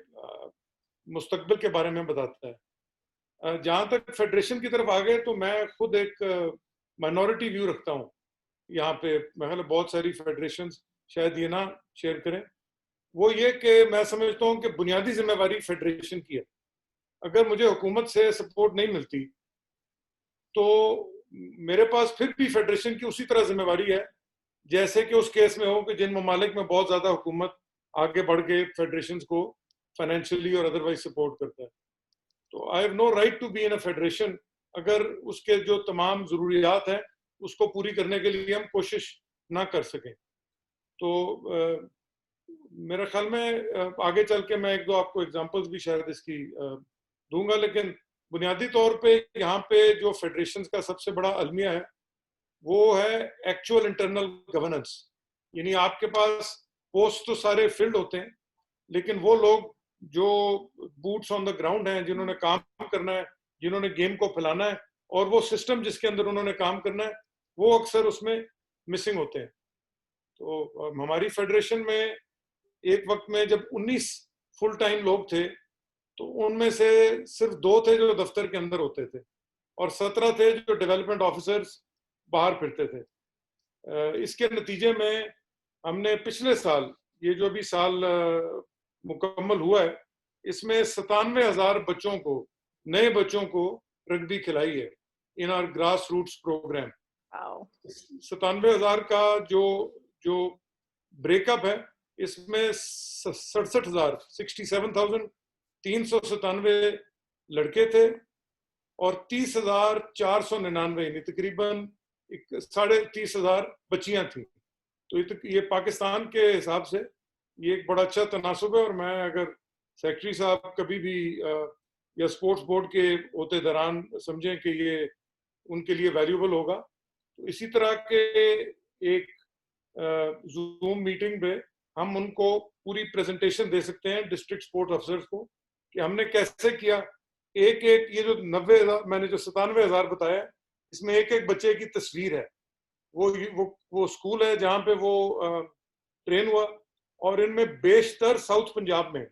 मुस्तकबिल के बारे में बताता है। जहाँ तक फेडरेशन की तरफ आ गए तो मैं खुद एक माइनॉरिटी व्यू रखता हूँ यहाँ पे। मैं ख्याल बहुत सारी फेडरेशन शायद ये ना शेयर करें। वो ये कि मैं समझता हूँ कि बुनियादी जिम्मेवारी फेडरेशन की है। अगर मुझे हुकूमत से सपोर्ट नहीं मिलती तो मेरे पास फिर भी फेडरेशन की उसी तरह जिम्मेवारी है जैसे कि उस केस में हो कि जिन ममालिक में बहुत ज्यादा हुकूमत आगे बढ़ के फेडरेशन को फाइनेंशियली और अदरवाइज सपोर्ट करता है। तो I have no right to be in a federation अगर उसके जो तमाम जरूरियात हैं उसको पूरी करने के लिए हम कोशिश ना कर सकें। तो मेरे ख्याल में आगे चल के मैं 1-2 आपको एग्जांपल्स भी शायद इसकी दूंगा, लेकिन बुनियादी तौर पे यहाँ पे जो फेडरेशंस का सबसे बड़ा अलमिया है वो है एक्चुअल इंटरनल गवर्नेंस। यानी आपके पास पोस्ट तो सारे फिल्ड होते हैं, लेकिन वो लोग जो बूट्स ऑन द ग्राउंड हैं, जिन्होंने काम करना है, जिन्होंने गेम को फैलाना है, और वो सिस्टम जिसके अंदर उन्होंने काम करना है, वो अक्सर उसमें मिसिंग होते हैं। तो हमारी फेडरेशन में एक वक्त में जब 19 फुल टाइम लोग थे, तो उनमें से सिर्फ 2 थे जो दफ्तर के अंदर होते थे, और 17 थे जो डेवलपमेंट ऑफिसर्स बाहर फिरते थे। इसके नतीजे में हमने पिछले साल, ये जो भी साल मुकम्मल हुआ है, इसमें 97,000 बच्चों को, नए बच्चों को रग्बी खिलाई है in our grass roots program. 97,000 का जो ब्रेकअप है, इसमें 67,397 लड़के थे और 30,499 यानी तकरीबन 30,500 बच्चियां थी। तो ये पाकिस्तान के हिसाब से ये एक बड़ा अच्छा तनासुब है, और मैं अगर सेक्रेटरी साहब कभी भी या स्पोर्ट्स बोर्ड के होते दौरान समझें कि ये उनके लिए वैल्यूबल होगा, तो इसी तरह के एक जूम मीटिंग पे हम उनको पूरी प्रेजेंटेशन दे सकते हैं डिस्ट्रिक्ट स्पोर्ट्स अफसर्स को कि हमने कैसे किया। एक ये जो 90,000 मैंने जो 97,000 बताया, इसमें एक एक बच्चे की तस्वीर है। वो स्कूल है जहाँ पे वो ट्रेन हुआ, और इनमें बेशतर साउथ पंजाब में,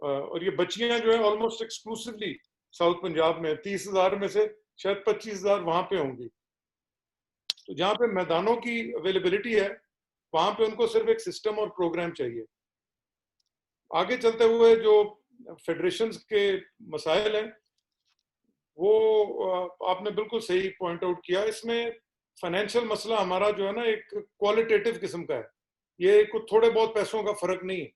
और ये बच्चियां जो है ऑलमोस्ट एक्सक्लूसिवली साउथ पंजाब में, 30,000 में से शायद 25,000 वहां पे होंगी। तो जहाँ पे मैदानों की अवेलेबिलिटी है, वहां पे उनको सिर्फ एक सिस्टम और प्रोग्राम चाहिए। आगे चलते हुए जो फेडरेशंस के मसाइल हैं, वो आपने बिल्कुल सही पॉइंट आउट किया। इसमें फाइनेंशियल मसला हमारा जो है ना, एक क्वालिटेटिव किस्म का है, ये कुछ थोड़े बहुत पैसों का फर्क नहीं है।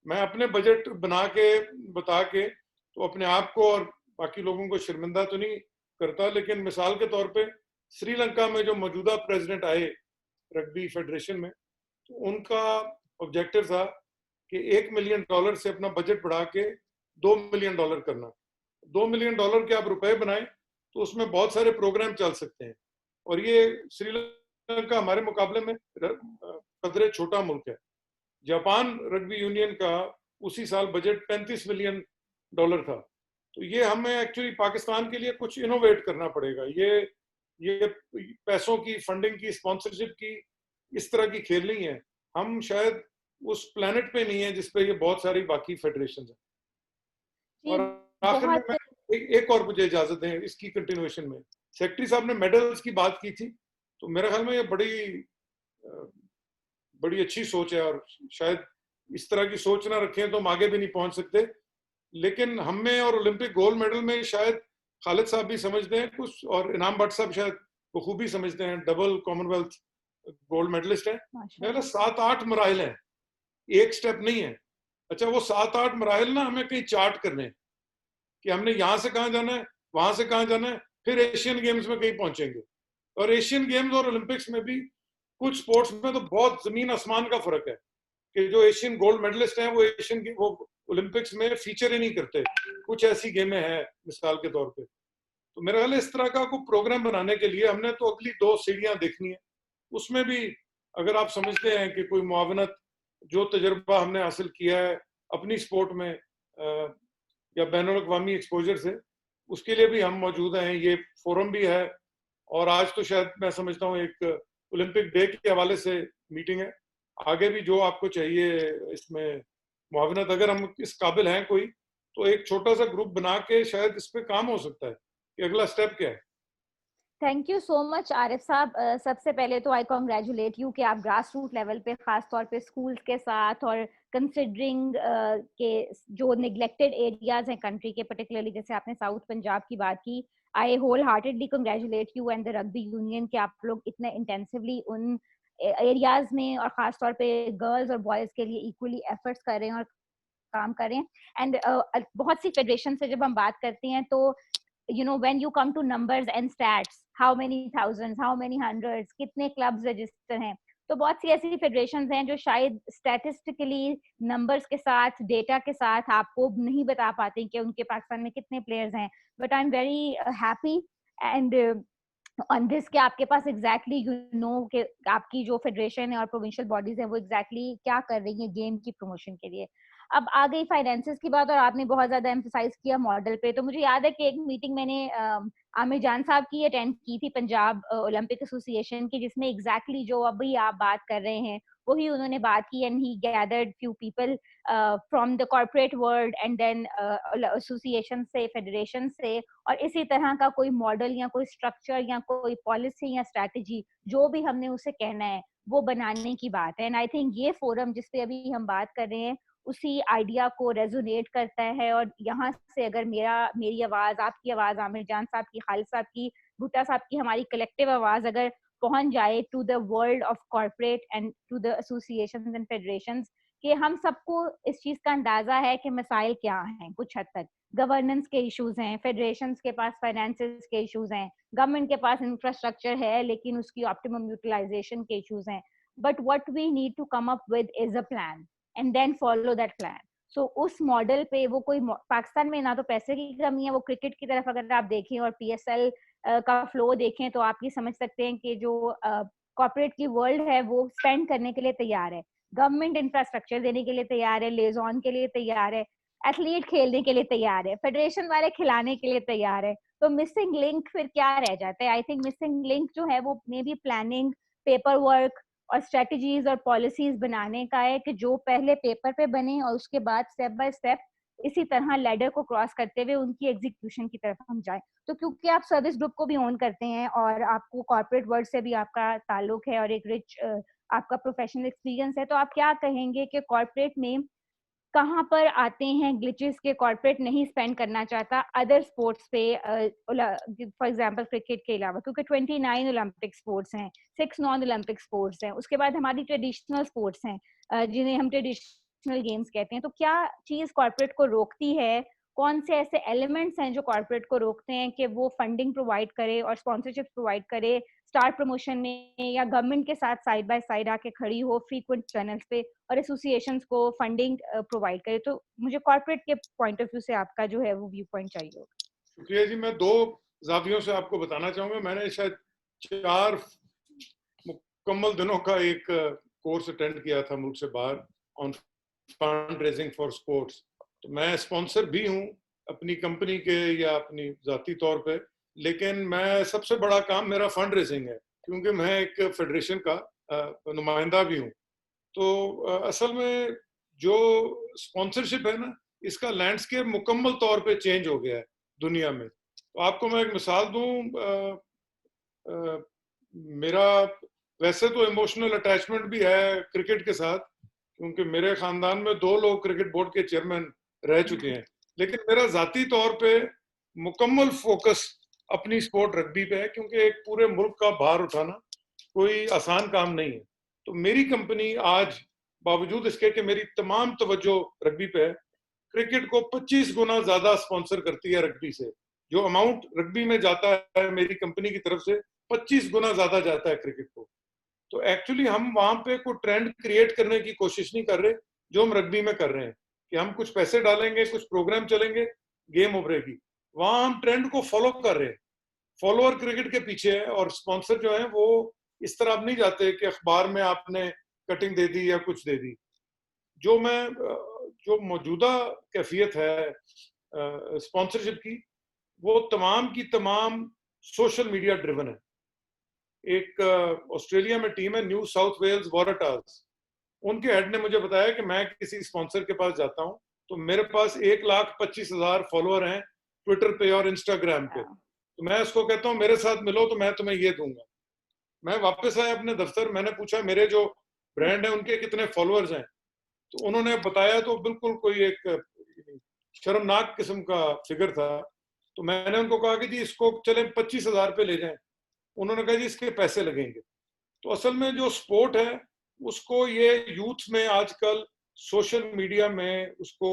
मैं अपने बजट बना के बता के तो अपने आप को और बाकी लोगों को शर्मिंदा तो नहीं करता, लेकिन मिसाल के तौर पे श्रीलंका में जो मौजूदा प्रेसिडेंट आए रग्बी फेडरेशन में, तो उनका ऑब्जेक्टिव था कि $1 मिलियन से अपना बजट बढ़ा के $2 मिलियन करना। $2 मिलियन के आप रुपए बनाए तो उसमें बहुत सारे प्रोग्राम चल सकते हैं, और ये श्रीलंका हमारे मुकाबले में कदरे छोटा मुल्क है। जापान रग्बी यूनियन का उसी साल बजट $35 मिलियन था। तो ये हमें एक्चुअली पाकिस्तान के लिए कुछ इनोवेट करना पड़ेगा। ये पैसों की, फंडिंग की, स्पॉन्सरशिप की, इस तरह की खेल नहीं है। हम शायद उस प्लेनेट पे नहीं है जिसपे ये बहुत सारी बाकी फेडरेशन है। और आखिर में मैं एक और मुझे इजाजत दें इसकी कंटिन्यूएशन में, सेक्रेटरी साहब ने मेडल्स की बात की थी, तो मेरे ख्याल में ये बड़ी अच्छी सोच है, और शायद इस तरह की सोच ना रखें तो हम आगे भी नहीं पहुंच सकते। लेकिन हमें और ओलंपिक गोल्ड मेडल में शायद खालिद साहब भी समझते हैं कुछ, और इनाम भट्ट साहब शायद बखूबी समझते हैं, डबल कॉमनवेल्थ गोल्ड मेडलिस्ट है। मेरे 7-8 मराहल हैं, एक स्टेप नहीं है। अच्छा, वो 7-8 मराहल ना हमें कहीं चार्ट करने कि हमने यहाँ से कहाँ जाना है, वहां से कहाँ जाना है, फिर एशियन गेम्स में कहीं पहुंचेंगे। और एशियन गेम्स और ओलंपिक्स में भी कुछ स्पोर्ट्स में तो बहुत जमीन आसमान का फर्क है कि जो एशियन गोल्ड मेडलिस्ट हैं वो ओलंपिक्स में फीचर ही नहीं करते। कुछ ऐसी गेमें हैं मिसाल के तौर पे। तो मेरा ख्याल है इस तरह का कोई प्रोग्राम बनाने के लिए हमने तो अगली 2 सीढ़ियां देखनी है। उसमें भी अगर आप समझते हैं कि कोई मुआवनत, जो तजर्बा हमने हासिल किया है अपनी स्पोर्ट में या बैनुल अक़वामी एक्सपोजर से, उसके लिए भी हम मौजूद हैं। ये फोरम भी है, और आज तो शायद मैं समझता हूँ एक ओलंपिक डे के हवाले से मीटिंग है। आगे भी जो आपको चाहिए इसमें मुआवनत, अगर हम इस काबिल हैं कोई, तो एक छोटा सा ग्रुप बना के शायद इस पे काम हो सकता है कि अगला स्टेप क्या है। Thank you so much Arif साहब। सबसे पहले तो आई कॉन्ग्रेचुलेट यू कि आप ग्रास रूट लेवल पे खास तौर पे स्कूल्स के साथ, और कंसिडरिंग के जो निगलेक्टेड एरियाज हैं कंट्री के, पर्टिकुलरली जैसे आपने साउथ पंजाब की बात की, I wholeheartedly congratulate you and the rugby union कि आप लोग इतने इंटेंसिवली उन एरियाज में और खास तौर पे गर्ल्स और बॉयज के लिए इक्वली एफर्ट्स कर रहे हैं और काम कर रहे हैं। एंड बहुत सी फेडरेशन से जब हम बात करते हैं तो you know when you come to numbers and stats, how many thousands, how many hundreds, कितने clubs register हैं, तो बहुत सी ऐसी फेडरेशंस हैं जो शायद स्टैटिस्टिकली नंबर्स के साथ, डेटा के साथ आपको नहीं बता पाते कि उनके पाकिस्तान में कितने प्लेयर्स हैं। But I am very happy and on this कि आपके पास एग्जैक्टली यू नो कि आपकी जो फेडरेशन है और प्रोविंशियल बॉडीज है वो एग्जैक्टली क्या कर रही है गेम की प्रमोशन के लिए। अब आ गई फाइनेंसेस की बात और आपने बहुत ज्यादा एम्फसाइज किया मॉडल पे, तो मुझे याद है कि एक मीटिंग मैंने आमिर जान साहब की अटेंड की थी पंजाब ओलंपिक एसोसिएशन की, जिसमें एग्जैक्टली जो अभी आप बात कर रहे हैं वही उन्होंने बात की, and he gathered few people from the corporate world and then association से, फेडरेशन से, और इसी तरह का कोई मॉडल या कोई स्ट्रक्चर या कोई पॉलिसी या स्ट्रैटेजी जो भी हमने उसे कहना है वो बनाने की बात है। एंड आई थिंक ये फोरम जिस पे अभी हम बात कर रहे हैं उसी आइडिया को रेजोनेट करता है, और यहाँ से अगर मेरी आवाज, आपकी आवाज, आमिर जान साहब की, खालिद साहब की, भुट्टा साहब की, हमारी कलेक्टिव आवाज अगर पहुंच जाए to the world of corporate and to the associations and federations, कि हम सबको इस चीज का अंदाजा है कि मसाइल क्या हैं। कुछ हद तक गवर्नेंस के इश्यूज हैं, फेडरेशंस के पास फाइनेंसेस के इश्यूज हैं, गवर्नमेंट के पास इंफ्रास्ट्रक्चर है लेकिन उसकी ऑप्टिमम यूटिलाइजेशन के इश्यूज हैं, but what we need to come up with is a plan and then follow that plan. So उस मॉडल पे वो कोई, पाकिस्तान में ना तो पैसे की कमी है, वो क्रिकेट की तरफ अगर आप देखें और पीएसएल का फ्लो देखें तो आप ये समझ सकते हैं कि जो कॉर्पोरेट की वर्ल्ड है वो स्पेंड करने के लिए तैयार है, गवर्नमेंट इंफ्रास्ट्रक्चर देने के लिए तैयार है, लेजॉन के लिए तैयार है, एथलीट खेलने के लिए तैयार है, फेडरेशन वाले खिलाने के लिए तैयार है। तो मिसिंग लिंक फिर क्या रह जाता है? आई थिंक मिसिंग लिंक जो है वो may be planning, paper work और स्ट्रेटजीज और पॉलिसीज बनाने का है, कि जो पहले पेपर पे बने और उसके बाद स्टेप बाय स्टेप इसी तरह लैडर को क्रॉस करते हुए उनकी एग्जीक्यूशन की तरफ हम जाए। तो क्योंकि आप सर्विस ग्रुप को भी ओन करते हैं और आपको कॉर्पोरेट वर्ल्ड से भी आपका ताल्लुक है और एक रिच आपका प्रोफेशनल एक्सपीरियंस है, तो आप क्या कहेंगे कि कॉर्पोरेट में कहाँ पर आते हैं ग्लिचेस के कॉर्पोरेट नहीं स्पेंड करना चाहता अदर स्पोर्ट्स पे, फॉर एग्जांपल क्रिकेट के अलावा, क्योंकि 29 ओलंपिक स्पोर्ट्स हैं, 6 नॉन ओलंपिक स्पोर्ट्स हैं, उसके बाद हमारी ट्रेडिशनल स्पोर्ट्स हैं जिन्हें हम ट्रेडिशनल गेम्स कहते हैं। तो क्या चीज कॉर्पोरेट को रोकती है, कौन से ऐसे एलिमेंट्स हैं जो कॉर्पोरेट को रोकते हैं कि वो फंडिंग प्रोवाइड करे और स्पॉन्सरशिप प्रोवाइड करे स्टार प्रमोशन में, या गवर्नमेंट के साथ साइड बाय साइड आके खड़ी हो फ्रीक्वेंट चैनल्स पे और एसोसिएशंस को फंडिंग प्रोवाइड करे? तो मुझे कॉर्पोरेट के पॉइंट ऑफ व्यू से आपका जो है वो व्यू पॉइंट चाहिए होगा। शुक्रिया जी, मैं 2 जावियों से आपको बताना चाहूंगा। मैंने शायद 4 मुकम्मल दिनों का एक कोर्स अटेंड किया था मुल्क से बाहर on fund raising for sports. तो मैं स्पॉन्सर भी हूँ अपनी कंपनी के या अपनी जाती तौर पे, लेकिन मैं सबसे बड़ा काम मेरा फंड रेजिंग है, क्योंकि मैं एक फेडरेशन का नुमाइंदा भी हूँ। तो असल में जो स्पॉन्सरशिप है ना, इसका लैंडस्केप मुकम्मल तौर पे चेंज हो गया है दुनिया में। तो आपको मैं एक मिसाल दूं, मेरा वैसे तो इमोशनल अटैचमेंट भी है क्रिकेट के साथ, क्योंकि मेरे खानदान में 2 लोग क्रिकेट बोर्ड के चेयरमैन रह चुके हैं, लेकिन मेरा जाती तौर पे मुकम्मल फोकस अपनी स्पोर्ट रग्बी पे है, क्योंकि एक पूरे मुल्क का भार उठाना कोई आसान काम नहीं है। तो मेरी कंपनी आज बावजूद इसके कि मेरी तमाम तवज्जो रग्बी पे है, क्रिकेट को 25 गुना ज्यादा स्पॉन्सर करती है रग्बी से। जो अमाउंट रग्बी में जाता है मेरी कंपनी की तरफ से 25 गुना ज्यादा जाता है क्रिकेट को। तो एक्चुअली हम वहां पे कोई ट्रेंड क्रिएट करने की कोशिश नहीं कर रहे जो हम रग्बी में कर रहे हैं, कि हम कुछ पैसे डालेंगे, कुछ प्रोग्राम चलेंगे, गेम उभरेगी। वहां हम ट्रेंड को फॉलो कर रहे हैं, फॉलोअर क्रिकेट के पीछे है, और स्पॉन्सर जो है वो इस तरह अब नहीं जाते कि अखबार में आपने कटिंग दे दी या कुछ दे दी। जो मौजूदा कैफियत है स्पॉन्सरशिप की, वो तमाम की तमाम सोशल मीडिया ड्रिवन है। एक ऑस्ट्रेलिया में टीम है न्यू साउथ वेल्स वॉरेटास, उनके हेड ने मुझे बताया कि मैं किसी स्पॉन्सर के पास जाता हूं तो मेरे पास 1,25,000 फॉलोअर हैं ट्विटर पे और इंस्टाग्राम पे। तो मैं उसको कहता हूं मेरे साथ मिलो तो मैं तुम्हें ये दूंगा। मैं वापस आया अपने दफ्तर, मैंने पूछा मेरे जो ब्रांड है उनके कितने फॉलोअर्स हैं, तो उन्होंने बताया तो बिल्कुल कोई एक शर्मनाक किस्म का फिगर था। तो मैंने उनको कहा कि जी इसको चले 25,000 पे ले जाएं। उन्होंने कहा जी इसके पैसे लगेंगे। तो असल में जो स्पोर्ट है उसको ये यूथ में आजकल सोशल मीडिया में उसको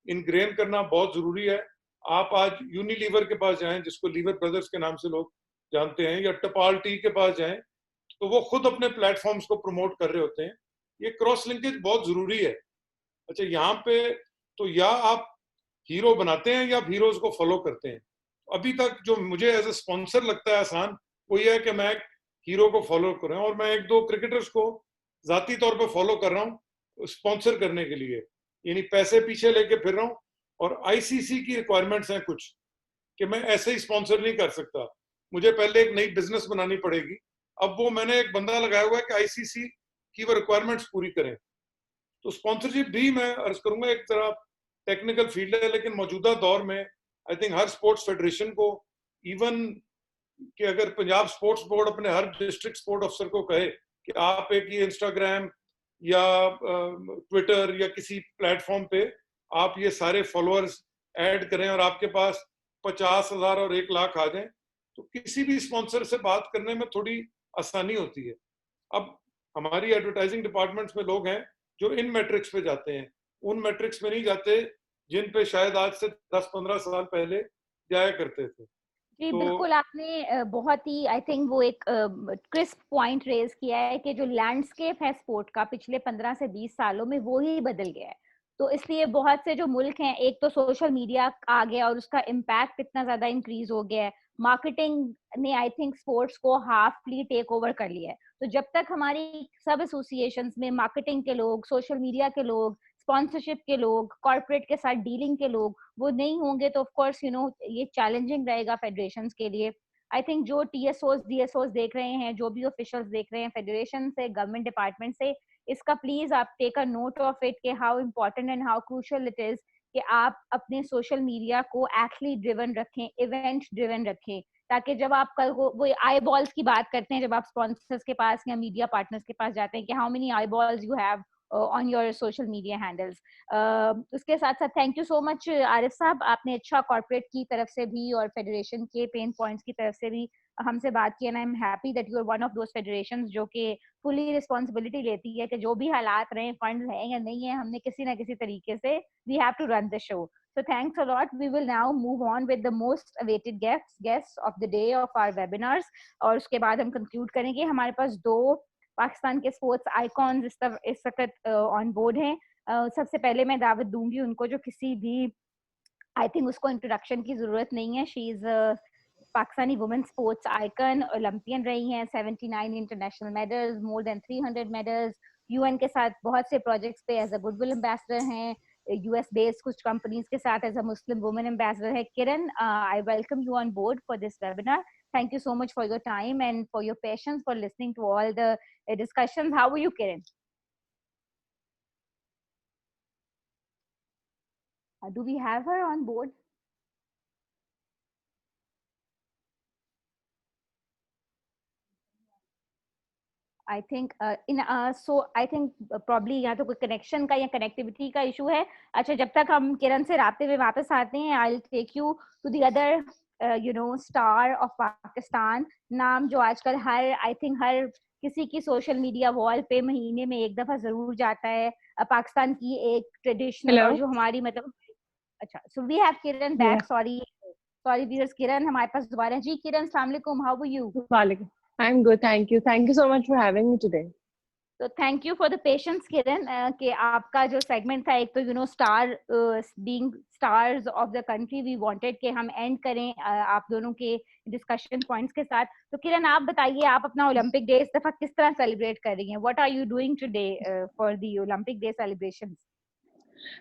इनग्रेन करना बहुत जरूरी है। आप आज यूनिलीवर के पास जाएं, जिसको लीवर ब्रदर्स के नाम से लोग जानते हैं, या टपाल टी के पास जाएं, तो वो खुद अपने प्लेटफॉर्म्स को प्रमोट कर रहे होते हैं। ये क्रॉस लिंकेज बहुत जरूरी है। अच्छा, यहाँ पे तो या आप हीरो बनाते हैं या हीरोज को फॉलो करते हैं। अभी तक जो मुझे एज ए स्पॉन्सर लगता है आसान, वो ये है कि मैं हीरो को फॉलो कर रहा हूँ, और मैं एक दो क्रिकेटर्स को जाती तौर पे फॉलो कर रहा हूँ स्पॉन्सर करने के लिए, यानी पैसे पीछे लेके फिर रहा हूँ। और आईसीसी की रिक्वायरमेंट्स हैं कुछ कि मैं ऐसे ही स्पॉन्सर नहीं कर सकता, मुझे पहले एक नई बिजनेस बनानी पड़ेगी। अब वो मैंने एक बंदा लगाया हुआ है कि आईसीसी की वो रिक्वायरमेंट्स पूरी करें। तो स्पॉन्सरशिप भी मैं अर्ज करूंगा एक तरह टेक्निकल फील्ड है, लेकिन मौजूदा दौर में I think her sports federation को, इवन कि अगर पंजाब स्पोर्ट्स बोर्ड अपने हर डिस्ट्रिक्ट स्पोर्ट अफसर को कहे कि आप एक ये इंस्टाग्राम या ट्विटर या किसी प्लेटफॉर्म पे आप ये सारे फॉलोअर्स ऐड करें और आपके पास 50,000 और 1,00,000 आ जाएं, तो किसी भी स्पॉन्सर से बात करने में थोड़ी आसानी होती है। अब हमारी एडवर्टाइजिंग डिपार्टमेंट्स में लोग हैं जो इन मैट्रिक्स पे जाते हैं, उन मैट्रिक्स में नहीं जाते जिन पे शायद आज से 10-15 साल पहले जाया करते थे। जी तो बिल्कुल, आपने बहुत ही आई थिंक वो एक क्रिस्प पॉइंट रेज किया है कि जो लैंडस्केप है स्पोर्ट का पिछले 15 से 20 सालों में वो ही बदल गया है। तो इसलिए बहुत से जो मुल्क हैं, एक तो सोशल मीडिया आ गया और उसका इम्पैक्ट इतना ज्यादा इंक्रीज हो गया है, मार्केटिंग ने आई थिंक स्पोर्ट्स को हाफली टेक ओवर कर लिया है। तो जब तक हमारी सब एसोसिएशंस में मार्केटिंग के लोग, सोशल मीडिया के लोग, स्पॉन्सरशिप के लोग, कॉर्पोरेट के साथ डीलिंग के लोग वो नहीं होंगे तो ऑफ कोर्स ये चैलेंजिंग रहेगा फेडरेशंस के लिए। आई थिंक जो टीएसओस डीएसओस देख रहे हैं, जो भी ऑफिशियल्स देख रहे हैं फेडरेशन से, गवर्नमेंट डिपार्टमेंट से, इसका प्लीज आप take a note of it कि how important and how crucial it is कि आप अपने सोशल मीडिया को एथलीट ड्रिवन रखें, इवेंट ड्रिवन रखें, ताकि जब आप कल को वो आई बॉल्स की बात करते हैं, जब आप स्पॉन्सर्स के पास या मीडिया पार्टनर्स के पास जाते हैं कि how many I balls you have on your social media handles. उसके साथ साथ thank you so much Arif साहब, आपने अच्छा कॉर्पोरेट की तरफ से भी और फेडरेशन के पेन पॉइंट्स की तरफ से भी हमसे बात की, and I am happy that you are one of those federations जो कि फुली रिस्पॉन्सिबिलिटी लेती है कि जो भी हालात रहे, फंड है या नहीं है, हमने किसी ना किसी तरीके से we have to run the show. So thanks a lot. We will now move on with the most awaited guests of the day of our webinars. और उसके बाद हम conclude करेंगे। हमारे पास दो पाकिस्तान के स्पोर्ट्स आइकॉन्स इस वक्त ऑन बोर्ड हैं। सबसे पहले मैं दावत दूंगी उनको जो किसी भी आई थिंक उसको इंट्रोडक्शन की जरूरत नहीं है। She is Pakistani women sports icon, Olympian रही हैं, 79 international medals, more than 300 medals, UN के साथ बहुत से प्रोजेक्ट्स पे एज अ गुडविल एम्बेसडर हैं, यूएस बेस्ड कुछ कंपनीज के साथ as a Muslim women ambassador है। Kiran, I welcome you on board for this webinar. Thank you so much for your time and for your patience for listening to all the discussions. How are you, Kiran? Do we have her on board? I think so I think probably या तो कोई connection का या connectivity का issue है। अच्छा, जब तक हम किरण से रास्ते में वापस आते हैं, I'll take you to the other star of Pakistan, नाम जो आजकल I think हर किसी की सोशल मीडिया वॉल पे महीने में एक दफा जरूर जाता है। पाकिस्तान की एक ट्रेडिशनल और जो हमारी मतलब अच्छा, so we have Kiran back. Sorry viewers, Kiran हमारे पास दोबारा। जी किरण, अस्सलाम वालेकुम, how are you? Walaikum. I'm good, thank you. Thank you so much for having me today. So thank you for the patience, Kiran. कि आपका जो segment था, एक तो star being stars of the country, we wanted कि हम end करें आप दोनों के discussion points के साथ। तो किरण आप बताइए, आप अपना Olympic Day इस दफा किस तरह celebrate कर रही हैं? What are you doing today for the Olympic Day celebrations?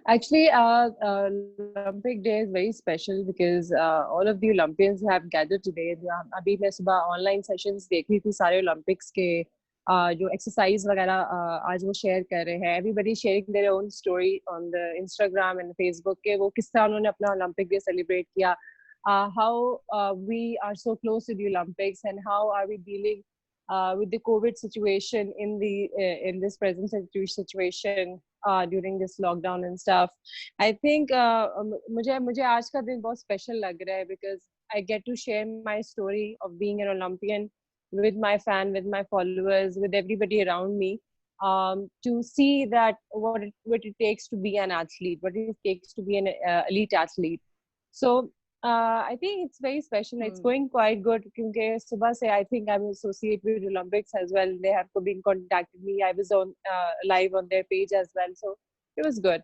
Actually, Olympic Day is very special because all of the Olympians have gathered today. अभी मैं सुबह online sessions देख रही थी, सारे Olympics के जो exercise वगैरह आज वो share कर रहे हैं. Everybody sharing their own story on the Instagram and Facebook के वो किस तरह उन्होंने अपना Olympic Day celebrate किया. How we are so close to the Olympics and how are we dealing with the COVID situation in this present situation during this lockdown and stuff. I think मुझे आज का दिन बहुत special लग रहा है because I get to share my story of being an Olympian with my fan, with my followers, with everybody around me, to see that what it takes to be an athlete, what it takes to be an elite athlete. So I think it's very special. It's going quite good because subah se I think I'm associated with Olympics as well. They have been contacted me. I was on live on their page as well, so it was good.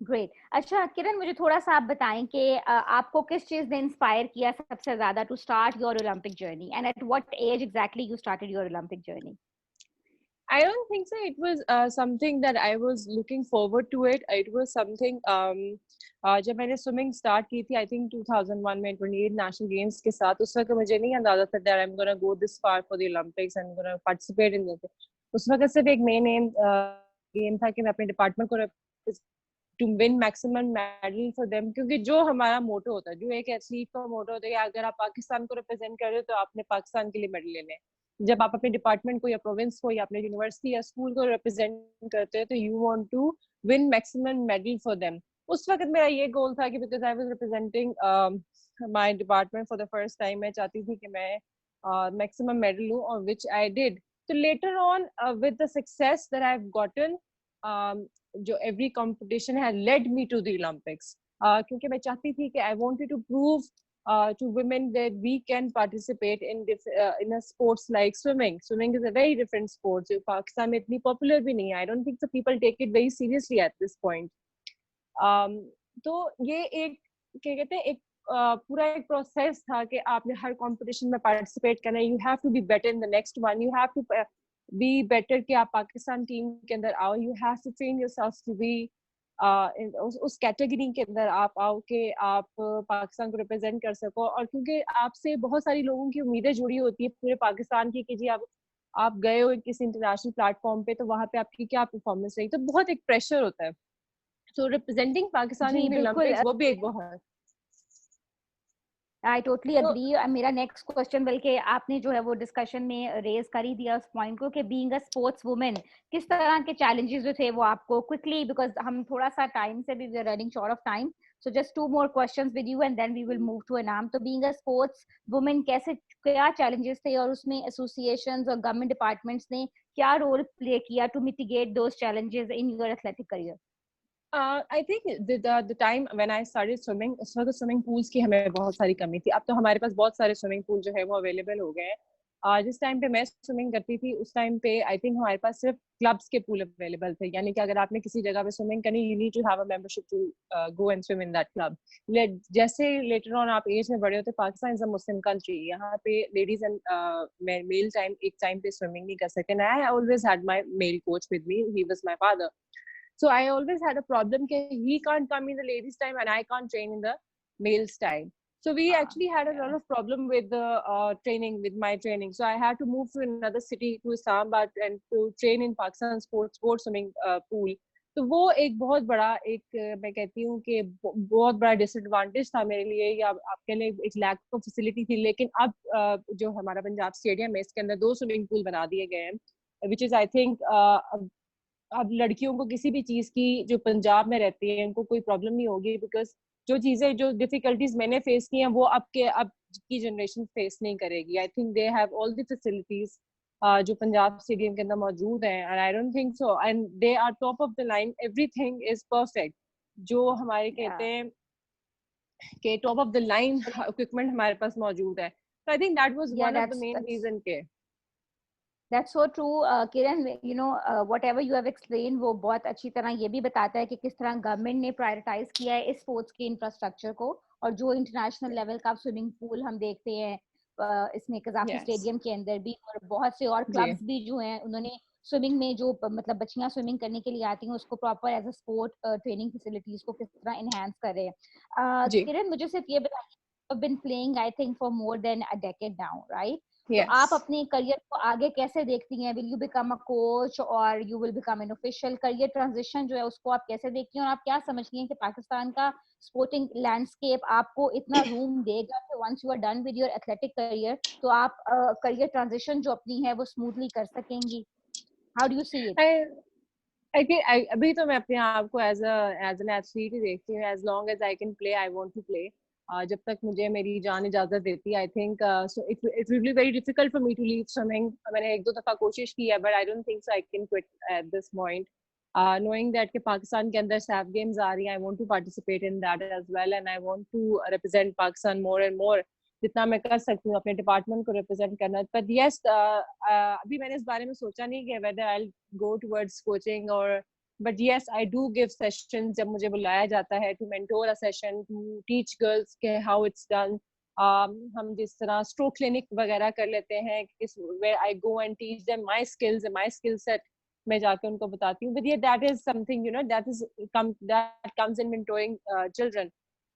Great. अच्छा किरण, मुझे थोड़ा सा आप बताएं कि आपको किस चीज ने इंस्पायर किया सबसे ज्यादा to start your Olympic journey, and at what age exactly you started your Olympic journey? I don't think so. It was something that I was looking forward to it. It was something जब मैंने swimming start की थी, I think 2001 में 28 national games के साथ, उस वक्त मुझे नहीं अंदाजा था that I'm gonna go this far for the Olympics and I'm gonna participate in this. उस वक्त सिर्फ एक main aim game था कि मैं अपने department को to win maximum medal for them, क्योंकि जो हमारा मोटो होता है, जो एक एथलीट का मोटो होता है कि अगर आप पाकिस्तान को रिप्रेजेंट कर रहे हो तो आपने पाकिस्तान के लिए मेडल लेने हैं। जब आप अपने डिपार्टमेंट को या प्रोविंस को या अपने यूनिवर्सिटी या स्कूल को रिप्रेजेंट करते हैं तो you want to win maximum medal for them. उस वक्त मेरा ये गोल था कि because I was representing my department for the first time, मैं चाहती थी कि मैं मैक्सिमम मेडल लूं, और व्हिच आई डिड। तो later on with the success that I have gotten, जो every competition has led me to the Olympics, क्योंकि मैं चाहती थी कि I wanted to prove to women that we can participate in a sports like swimming. Swimming is a very different sport. जो पाकिस्तान में इतनी popular भी नहीं है. I don't think so people take it very seriously at this point. तो ये एक क्या कहते हैं, एक पूरा एक प्रोसेस था कि आपने हर कंपटीशन में पार्टिसिपेट करना है. You have to be better in the next one. You have to be better कि आप पाकिस्तान टीम के अंदर आओ. You have to train yourself to be उस कैटेगरी के अंदर आप आओ कि आप पाकिस्तान को रिप्रेजेंट कर सको। और क्योंकि आपसे बहुत सारी लोगों की उम्मीदें जुड़ी होती है पूरे पाकिस्तान की कि जी आप गए हो किसी इंटरनेशनल प्लेटफॉर्म पे, तो वहां पे आपकी क्या परफॉर्मेंस रही, तो बहुत एक प्रेशर होता है। सो रिप्रेजेंटिंग पाकिस्तान इन ओलंपिक्स वो भी एक बहुत आई टोटली अग्री। मेरा नेक्स्ट क्वेश्चन, बल्कि आपने जो है वो डिस्कशन में रेज कर ही दिया उस पॉइंट को कि बीइंग अ स्पोर्ट्स वुमेन किस तरह के चैलेंजेस जो थे वो आपको क्विकली, बिकॉज हम थोड़ा सा टाइम से भी we are running short of time, so just two more questions with you and then we will move to Anam. तो बीइंग अ स्पोर्ट्स वुमेन कैसे, क्या चैलेंजेस थे और उसमें एसोसिएशंस और गवर्नमेंट डिपार्टमेंट्स ने क्या रोल प्ले किया to mitigate those challenges in your athletic career? I think the time when I started swimming, उस वक्त स्विमिंग पूल्स की हमें बहुत सारी कमी थी। अब तो हमारे पास बहुत सारे स्विमिंग पूल जो है वो अवेलेबल हो गए हैं। जिस टाइम पे मैं स्विमिंग करती थी उस टाइम पे आई थिंक हमारे पास सिर्फ क्लब्स के पूल अवेलेबल थे, यानी कि अगर आपने किसी जगह पे स्विमिंग करनी, you need to have a membership to go and swim in that club. जैसे लेटर ऑन आप एज में बड़े होते, Pakistan is a Muslim country, यहाँ पे लेडीज एंड मेल टाइम एक टाइम पे स्विमिंग नहीं कर सकते। I always had my male coach with me, he was my father. So I always had a problem that he can't come in the ladies' time and I can't train in the males' time. So we actually had a lot of problem with the training, with my training. So I had to move to another city, to Islamabad, and to train in Pakistan sports swimming pool. तो वो एक बहुत बड़ा एक मैं कहती हूँ कि बहुत बड़ा डिसएडवांटेज था मेरे लिए, या आपके लिए एक लैक ऑफ फैसिलिटी थी। लेकिन अब जो हमारा पंजाब स्टेडियम है इसके अंदर 2 स्विमिंग पूल बना दिए गए हैं, विच इज आई थिंक अब लड़कियों को किसी भी चीज की जो पंजाब में रहती है उनको कोई प्रॉब्लम नहीं होगी, बिकॉज जो चीजें जो डिफिकल्टीज मैंने फेस की हैं वो अब की जनरेशन फेस नहीं करेगी। I think they have all the facilities जो पंजाब स्टेडियम के अंदर मौजूद हैं, and I don't think so, and they are top of the line, everything is perfect. जो हमारे कहते हैं कि top of the line equipment हमारे पास मौजूद है। So I think that was one of the main reason के That's so true, Kiran. You know, whatever you have explained, वो बहुत अच्छी तरह ये भी बताता है कि किस तरह गवर्नमेंट ने प्रायोरिटाइज किया है इस स्पोर्ट्स के इंफ्रास्ट्रक्चर को, और जो इंटरनेशनल लेवल का स्विमिंग पूल हम देखते हैं इसमें कजाकी स्टेडियम के अंदर भी, और बहुत से और क्लब्स भी जो हैं उन्होंने स्विमिंग में जो मतलब बच्चियां स्विमिंग करने के लिए आती हैं उसको proper as a sport training facilities को किस तरह एनहांस कर रहे हैं। किरण, मुझे सिर्फ ये बताइए, you've been playing I think for more than a decade now, right? तो आप अपने करियर को आगे कैसे देखती हैं? Will you become a coach और you will become an official? Career transition जो है उसको आप कैसे देखती हैं, और आप क्या समझती हैं कि पाकिस्तान का स्पोर्टिंग लैंडस्केप आपको इतना रूम देगा कि once you are done with your athletic career तो आप करियर ट्रांजिशन जो अपनी है वो स्मूथली कर सकेंगी? How do you see it? अभी तो मैं अपने आप को एज एन एथलीट ही देखती हूँ। As long as I can play, I want to play. जब तक मुझे मेरी जान इजाजत देती है, I think so it will be very difficult for me to leave swimming. मैंने 1-2 दफा कोशिश की है, but I don't think so I can quit at this point, knowing that कि पाकिस्तान के अंदर सैफ गेम्स आ रही हैं, I want to participate in that as well, and I want to represent Pakistan more and more, जितना मैं कर सकती हूँ अपने डिपार्टमेंट को रिप्रेजेंट करना। बट यस, अभी मैंने इस बारे में सोचा नहीं कि whether I'll go towards coaching or but yes, I do give sessions जब मुझे बुलाया जाता है to mentor a session, to teach girls के how it's done. हम जिस तरह stroke clinic वगैरह कर लेते हैं, where I go and teach them my skills and my skill set, मैं जाके उनको बताती हूँ. But yeah, that is something, you know, that comes in mentoring children.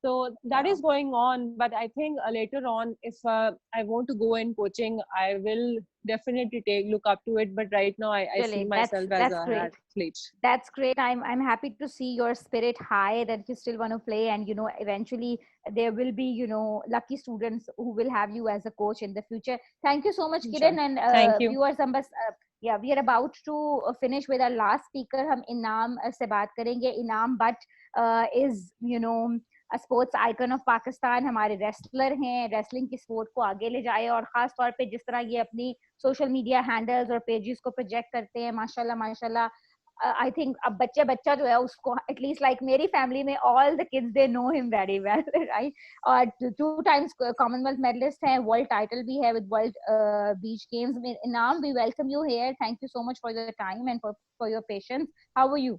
So that is going on, but I think later on, if I want to go in coaching, I will definitely look up to it. But right now, I see Really, myself as that's an great. athlete. That's great. I'm happy to see your spirit high, that you still want to play, and you know eventually there will be, you know, lucky students who will have you as a coach in the future. Thank you so much, Kiran, and Thank you. viewers. Yeah, we are about to finish with our last speaker. हम इनाम से बात करेंगे. इनाम Butt is, you know, a sports icon of Pakistan. हमारे wrestler हैं, wrestling की sport को आगे ले जाए, और खास तौर पे जिस तरह ये अपनी सोशल मीडिया हैंडल्स और पेजेस को प्रोजेक्ट करते हैं, माशाल्लाह माशाल्लाह. I think अब बच्चा जो है उसको, at least like मेरी फैमिली में all the kids they know him very well, right? और 2 times Commonwealth medalist है, world title भी है with World Beach Games में. इनाम, we welcome you here. Thank you so much for your time and for your patience. How are you?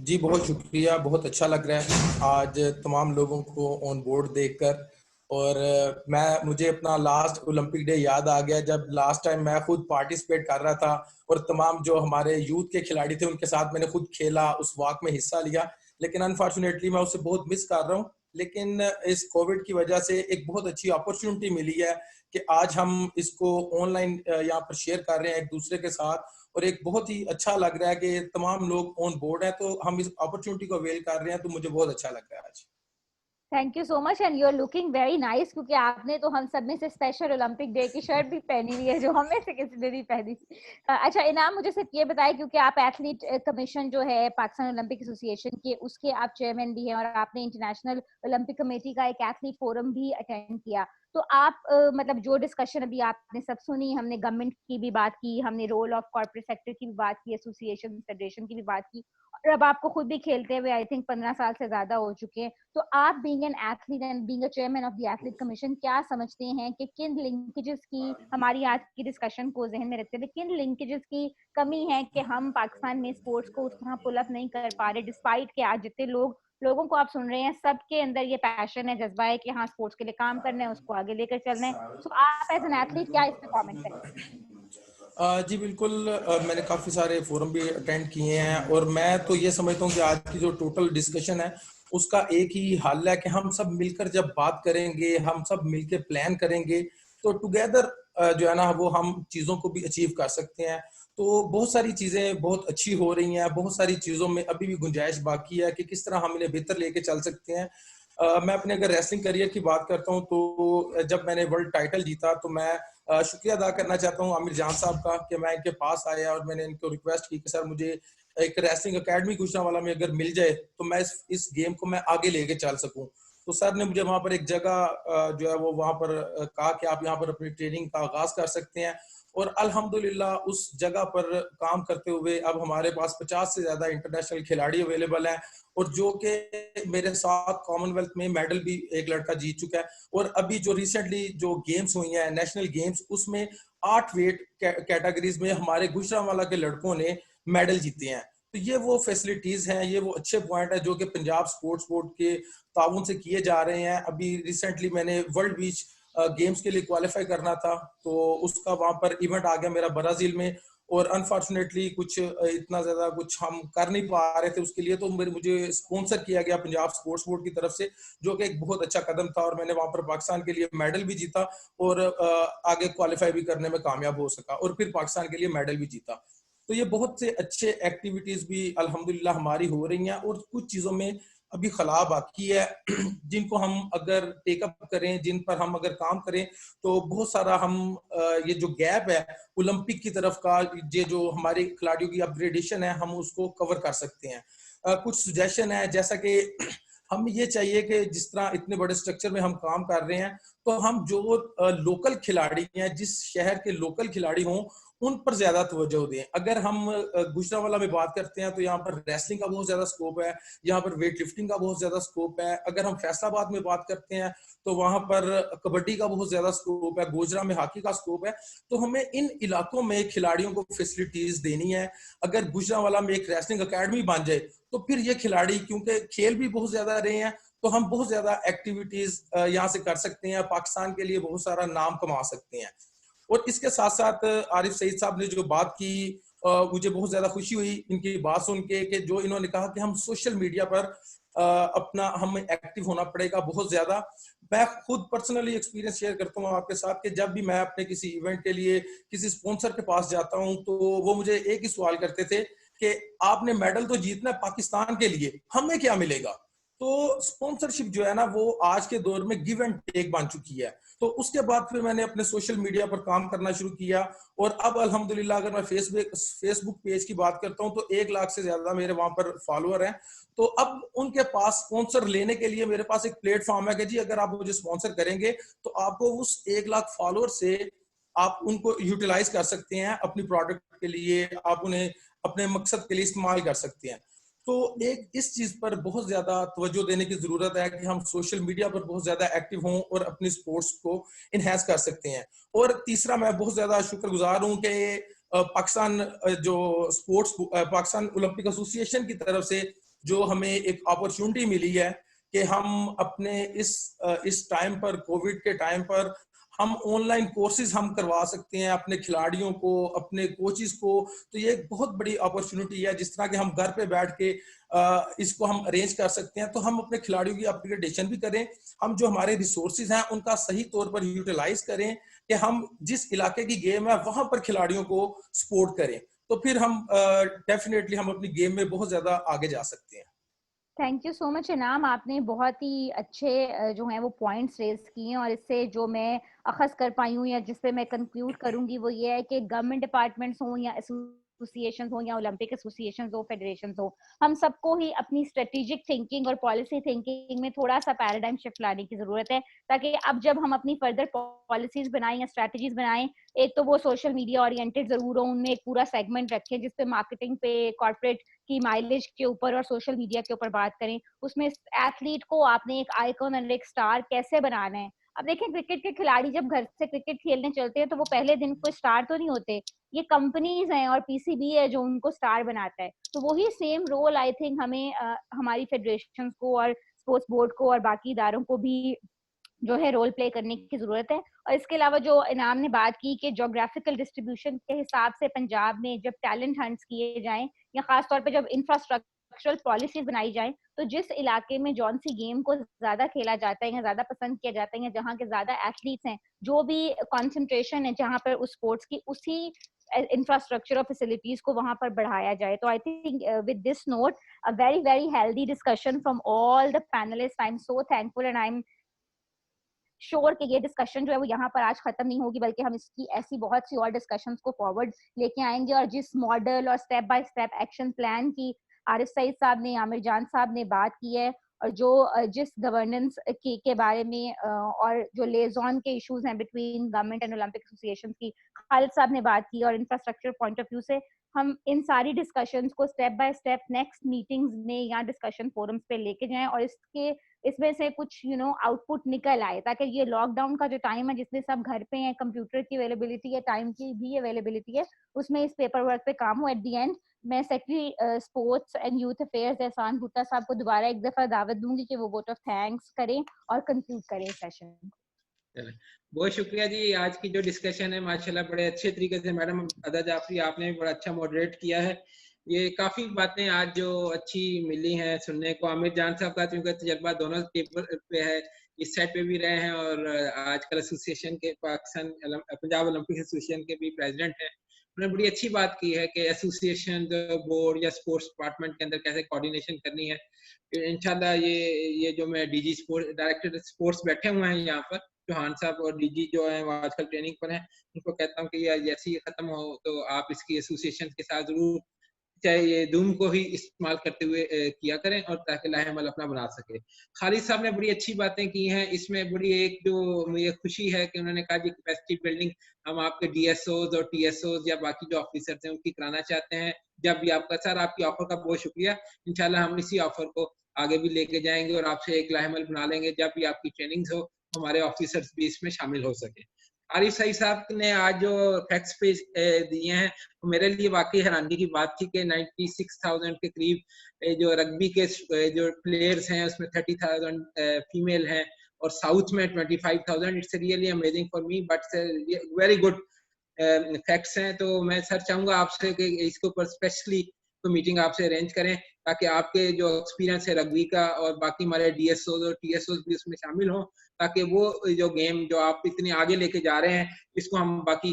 जी बहुत शुक्रिया, बहुत अच्छा लग रहा है आज तमाम लोगों को ऑन बोर्ड देखकर. और मुझे अपना लास्ट ओलंपिक डे याद आ गया, जब लास्ट टाइम मैं खुद पार्टिसिपेट कर रहा था और तमाम जो हमारे यूथ के खिलाड़ी थे उनके साथ मैंने खुद खेला, उस वॉक में हिस्सा लिया. लेकिन अनफॉर्चुनेटली मैं उसे बहुत मिस कर रहा हूँ. लेकिन इस कोविड की वजह से एक बहुत अच्छी अपॉर्चुनिटी मिली है कि आज हम इसको ऑनलाइन यहाँ पर शेयर कर रहे हैं एक दूसरे के साथ, और एक बहुत ही अच्छा लग रहा है कि तमाम लोग ऑन बोर्ड हैं, तो हम इस अपॉर्चुनिटी को अवेल कर रहे हैं, तो मुझे बहुत अच्छा लग रहा है आज. Thank you so much, and you are looking very nice, क्योंकि आपने तो हम सब में से स्पेशल ओलंपिक डे की शर्ट भी पहनी हुई है जो हमें से किसी ने नहीं पहनी. अच्छा इनाम, मुझे सिर्फ ये बताएं, क्योंकि आप एथलीट कमीशन जो है पाकिस्तान ओलंपिक एसोसिएशन के, उसके आप चेयरमैन भी हैं, और आपने इंटरनेशनल ओलंपिक कमेटी का एक एथलीट फोरम भी अटेंड किया. तो आप मतलब जो डिस्कशन अभी आपने सब सुनी, हमने गवर्नमेंट की भी बात की, हमने रोल ऑफ कॉर्पोरेट सेक्टर की भी बात की, एसोसिएशन फेडरेशन की भी बात की, और अब आपको खुद भी खेलते हुए आई थिंक 15 साल से ज्यादा हो चुके हैं. तो आप being an athlete and being a chairman of the athlete commission, क्या समझते हैं कि किन लिंकेजेस की, हमारी आज की डिस्कशन को जहन में रखते हुए, किन लिंकेजेस की कमी है कि हम पाकिस्तान में स्पोर्ट्स को उस तरह पुल अप नहीं कर पा रहे, डिस्पाइट कि आज जितने लोगों को आप सुन रहे हैं, सबके अंदर ये पैशन है, जज्बा है कि हाँ स्पोर्ट्स के लिए काम करना है, उसको आगे लेकर चलना है. तो आप एज एन एथलीट क्या इस पे कमेंट करें? जी बिल्कुल, मैंने काफ़ी सारे फोरम भी अटेंड किए हैं, और मैं तो ये समझता हूँ कि आज की जो टोटल डिस्कशन है उसका एक ही हल है कि हम सब मिलकर जब बात करेंगे, हम सब मिलकर प्लान करेंगे, तो टुगेदर जो है ना वो हम चीज़ों को भी अचीव कर सकते हैं. तो बहुत सारी चीज़ें बहुत अच्छी हो रही हैं, बहुत सारी चीज़ों में अभी भी गुंजाइश बाकी है कि किस तरह हम इन्हें बेहतर लेके चल सकते हैं. मैं अपने अगर रेसलिंग करियर की बात करता हूं, तो जब मैंने वर्ल्ड टाइटल जीता तो मैं शुक्रिया अदा करना चाहता हूं आमिर जान साहब का कि मैं इनके पास आया और मैंने इनको रिक्वेस्ट की कि सर मुझे एक रेसलिंग अकेडमी गुजरांवाला में अगर मिल जाए तो मैं इस गेम को मैं आगे लेके चल सकूं. तो सर ने मुझे वहां पर एक जगह जो है वो वहां पर कहा कि आप यहाँ पर अपनी ट्रेनिंग का आगाज कर सकते हैं, और अल्हम्दुलिल्लाह उस जगह पर काम करते हुए अब हमारे पास 50 से ज्यादा इंटरनेशनल खिलाड़ी अवेलेबल हैं, और जो कि मेरे साथ कॉमनवेल्थ में मेडल भी एक लड़का जीत चुका है. और अभी जो रिसेंटली जो गेम्स हुई हैं नेशनल गेम्स, उसमें 8 वेट कैटेगरीज में हमारे गुजरांवाला के लड़कों ने मेडल जीते हैं. तो ये वो फैसिलिटीज हैं, ये वो अच्छे पॉइंट है जो कि पंजाब स्पोर्ट्स बोर्ड के ताउन से किए जा रहे हैं. अभी रिसेंटली मैंने वर्ल्ड बीच गेम्स के लिए क्वालिफाई करना था, तो उसका वहां पर इवेंट आ गया मेरा ब्राजील में, और अनफॉर्चुनेटली कुछ इतना ज्यादा कुछ हम कर नहीं पा रहे थे उसके लिए, तो मुझे स्पॉन्सर किया गया पंजाब स्पोर्ट्स बोर्ड की तरफ से, जो कि एक बहुत अच्छा कदम था, और मैंने वहां पर पाकिस्तान के लिए मेडल भी जीता और आगे क्वालिफाई भी करने में कामयाब हो सका, और फिर पाकिस्तान के लिए मेडल भी जीता. तो ये बहुत से अच्छे एक्टिविटीज भी अल्हम्दुलिल्लाह हमारी हो रही हैं, और कुछ चीजों में अभी खला बाकी है जिनको हम अगर टेकअप करें, जिन पर हम अगर काम करें, तो बहुत सारा हम ये जो गैप है ओलंपिक की तरफ का, ये जो हमारे खिलाड़ियों की अपग्रेडेशन है, हम उसको कवर कर सकते हैं. कुछ सुजेशन है, जैसा कि हम ये चाहिए कि जिस तरह इतने बड़े स्ट्रक्चर में हम काम कर रहे हैं, तो हम जो लोकल खिलाड़ी हैं, जिस शहर के लोकल खिलाड़ी हों, उन पर ज्यादा तवज्जो दें। अगर हम गुजरांवाला में बात करते हैं तो यहाँ पर रेसलिंग का बहुत ज्यादा स्कोप है, यहाँ पर वेट लिफ्टिंग का बहुत ज्यादा स्कोप है। अगर हम फैसलाबाद में बात करते हैं तो वहां पर कबड्डी का बहुत ज्यादा स्कोप है, गोजरा में हॉकी का स्कोप है। तो हमें इन इलाकों में खिलाड़ियों को फैसिलिटीज देनी है। अगर गुजरांवाला में एक रेसलिंग अकेडमी बन जाए तो फिर ये खिलाड़ी, क्योंकि खेल भी बहुत ज्यादा रहे हैं, तो हम बहुत ज्यादा एक्टिविटीज यहाँ से कर सकते हैं, पाकिस्तान के लिए बहुत सारा नाम कमा सकते हैं। और इसके साथ साथ आरिफ सईद साहब ने जो बात की, मुझे बहुत ज्यादा खुशी हुई इनकी बात सुन के, कि जो इन्होंने कहा कि हम सोशल मीडिया पर अपना हमें एक्टिव होना पड़ेगा बहुत ज्यादा। मैं खुद पर्सनली एक्सपीरियंस शेयर करता हूँ आपके साथ कि जब भी मैं अपने किसी इवेंट के लिए किसी स्पॉन्सर के पास जाता हूँ तो वो मुझे एक ही सवाल करते थे कि आपने मेडल तो जीतना है पाकिस्तान के लिए, हमें क्या मिलेगा। तो स्पॉन्सरशिप जो है ना वो आज के दौर में गिव एंड टेक बन चुकी है। तो उसके बाद फिर मैंने अपने सोशल मीडिया पर काम करना शुरू किया, और अब अल्हम्दुलिल्लाह अगर मैं फेसबुक पेज की बात करता हूं तो 1 लाख से ज्यादा मेरे वहां पर फॉलोअर हैं। तो अब उनके पास स्पॉन्सर लेने के लिए मेरे पास एक प्लेटफॉर्म है कि जी अगर आप मुझे स्पॉन्सर करेंगे तो आपको उस 1 लाख फॉलोअर से आप उनको यूटिलाइज कर सकते हैं अपनी प्रोडक्ट के लिए, आप उन्हें अपने मकसद के लिए इस्तेमाल कर सकते हैं। तो एक इस चीज पर बहुत ज्यादा तवज्जो देने की जरूरत है कि हम सोशल मीडिया पर बहुत ज्यादा एक्टिव हों और अपनी स्पोर्ट्स को इनहेंस कर सकते हैं। और तीसरा, मैं बहुत ज्यादा शुक्रगुजार हूं कि पाकिस्तान जो पाकिस्तान ओलंपिक एसोसिएशन की तरफ से जो हमें एक अपॉर्चुनिटी मिली है कि हम अपने इस टाइम पर, कोविड के टाइम पर, हम ऑनलाइन कोर्सेज हम करवा सकते हैं अपने खिलाड़ियों को, अपने कोचेस को। तो ये एक बहुत बड़ी अपॉर्चुनिटी है, जिस तरह के हम घर पे बैठ के इसको हम अरेंज कर सकते हैं। तो हम अपने खिलाड़ियों की अपग्रेडेशन भी करें, हम जो हमारे रिसोर्सेज हैं उनका सही तौर पर यूटिलाइज करें, कि हम जिस इलाके की गेम है वहां पर खिलाड़ियों को सपोर्ट करें। तो फिर हम डेफिनेटली हम अपनी गेम में बहुत ज्यादा आगे जा सकते हैं। थैंक यू सो मच इनाम, आपने बहुत ही अच्छे जो हैं वो पॉइंट्स रेज किए हैं, और इससे जो मैं अखज़ कर पाई हूँ या जिस पे मैं कंक्लूड करूंगी वो ये है कि गवर्नमेंट डिपार्टमेंट्स हों या एसोसिएशंस हो या ओलंपिक एसोसिएशंस हो, फेडरेशंस हो, हम सबको ही अपनी स्ट्रेटेजिक थिंकिंग और पॉलिसी थिंकिंग में थोड़ा सा पैराडाइम शिफ्ट लाने की जरूरत है, ताकि अब जब हम अपनी फर्दर पॉलिसीज बनाएं या स्ट्रेटजीज बनाएं, एक तो वो सोशल मीडिया ओरिएंटेड जरूर हो, उनमें एक पूरा सेगमेंट रखें जिसपे मार्केटिंग पे, कॉर्पोरेट की माइलेज के ऊपर और सोशल मीडिया के ऊपर बात करें। उसमें एथलीट को आपने एक आइकॉन और एक स्टार कैसे बनाना है। अब देखें, क्रिकेट के खिलाड़ी जब घर से क्रिकेट खेलने चलते हैं तो वो पहले दिन कोई स्टार तो नहीं होते, ये कंपनीज हैं और पीसीबी है जो उनको स्टार बनाता है। तो वही सेम रोल आई थिंक हमें हमारी फेडरेशन को और स्पोर्ट्स बोर्ड को और बाकी इदारों को भी जो है रोल प्ले करने की जरूरत है। और इसके अलावा जो इनाम ने बात की कि जोग्राफिकल डिस्ट्रीब्यूशन के हिसाब से पंजाब में जब टैलेंट हंट्स किए जाएं या खासतौर पे जब इंफ्रास्ट्रक्चरल पॉलिसीज बनाई जाए, तो जिस इलाके में जौन सी गेम को ज्यादा खेला जाता है या ज्यादा पसंद किया जाता है या जहाँ के ज्यादा एथलीट्स हैं, जो भी कॉन्सेंट्रेशन है जहाँ पर उस स्पोर्ट्स की, उसी इंफ्रास्ट्रक्चर और फैसिलिटीज को वहां पर बढ़ाया जाए। तो I think with this note a very very healthy discussion from all the panelist. I am so thankful and I am sure कि ये डिस्कशन जो है वो यहाँ पर आज खत्म नहीं होगी, बल्कि हम इसकी ऐसी बहुत सी और डिस्कशंस को फॉरवर्ड लेके आएंगे। और जिस मॉडल और step by step action plan की आरिफ सईद साहब ने, आमिर जान साहब ने बात की है, और जो जिस गवर्नेंस के बारे में और जो लेजॉन के इश्यूज हैं between government and Olympic association की खालिद साहब ने बात की, और इंफ्रास्ट्रक्चर पॉइंट ऑफ व्यू से हम इन सारी डिस्कशंस को step by step next meetings में या डिस्कशन फोरम्स पे लेके जाएं, और इसमें से कुछ आउटपुट निकल आए, ताकि ये लॉकडाउन का जो टाइम है जिसमें सब घर पे हैं, कंप्यूटर की अवेलेबिलिटी है, टाइम की भी अवेलेबिलिटी है, उसमें इस पेपर वर्क पे काम हो। एट दी एंड मैं secretary sports and youth affairs Ehsan Bhutta साहब को दोबारा एक दफा दावत दूंगी कि वो वोट ऑफ थैंक्स करें और कंक्लूड करें सेशन। बहुत शुक्रिया जी। आज की जो डिस्कशन है माशाल्लाह बड़े अच्छे तरीके से मैडम अदा जाफरी आपने भी बड़ा अच्छा मॉडरेट किया है। ये काफी बातें आज जो अच्छी मिली हैं सुनने को। आमिर जान साहब का चूंकि तजर्बा दोनों पेपर पे है, इस साइड पे भी रहे हैं और आजकल एसोसिएशन के पंजाब ओलंपिक एसोसिएशन के भी प्रेसिडेंट हैं। उन्होंने बड़ी अच्छी बात की है कि एसोसिएशन, बोर्ड या स्पोर्ट्स डिपार्टमेंट के अंदर कैसे कोऑर्डिनेशन करनी है। इंशाल्लाह ये जो मैं डीजी स्पोर्ट्स, डायरेक्टर स्पोर्ट्स बैठे हुए हैं यहाँ पर, चौहान साहब और डीजी जो है वो आजकल ट्रेनिंग पर हैं, उनको कहता हूँ कि ये जैसे ही खत्म हो तो आप इसकी एसोसिएशन के साथ जरूर चाहे ये Zoom को ही इस्तेमाल करते हुए किया करें और ताकि लाहेअमल अपना बना सके। खालिद साहब ने बड़ी अच्छी बातें की हैं, इसमें बड़ी एक जो मुझे खुशी है कि उन्होंने कहा कि कैपेसिटी बिल्डिंग हम आपके DSOs और TSOs या बाकी जो ऑफिसर्स हैं उनकी कराना चाहते हैं। जब भी आपका सर आपकी ऑफर का बहुत शुक्रिया, इंशाल्लाह हम इसी ऑफर को आगे भी लेके जाएंगे और आपसे एक लाहेअमल बना लेंगे। जब भी आपकी ट्रेनिंग्स हो हमारे ऑफिसर्स भी इसमें शामिल हो सके। आरिफ सईद साहब ने आज जो फैक्ट्स पेश दिए हैं तो मेरे लिए वाकई हैरानगी की बात थी कि 96,000 के करीब जो रग्बी के जो प्लेयर्स हैं उसमें 30,000 फीमेल हैं और साउथ में 25,000। It's really amazing for me, but very good facts हैं। तो मैं सर चाहूंगा आपसे कि इसके ऊपर स्पेशली तो मीटिंग आपसे अरेंज करें ताकि आपके जो एक्सपीरियंस है रग्बी का और बाकी हमारे DSOs और TSOs भी उसमें शामिल हों, ताकि वो जो गेम जो आप इतने आगे लेके जा रहे हैं इसको हम बाकी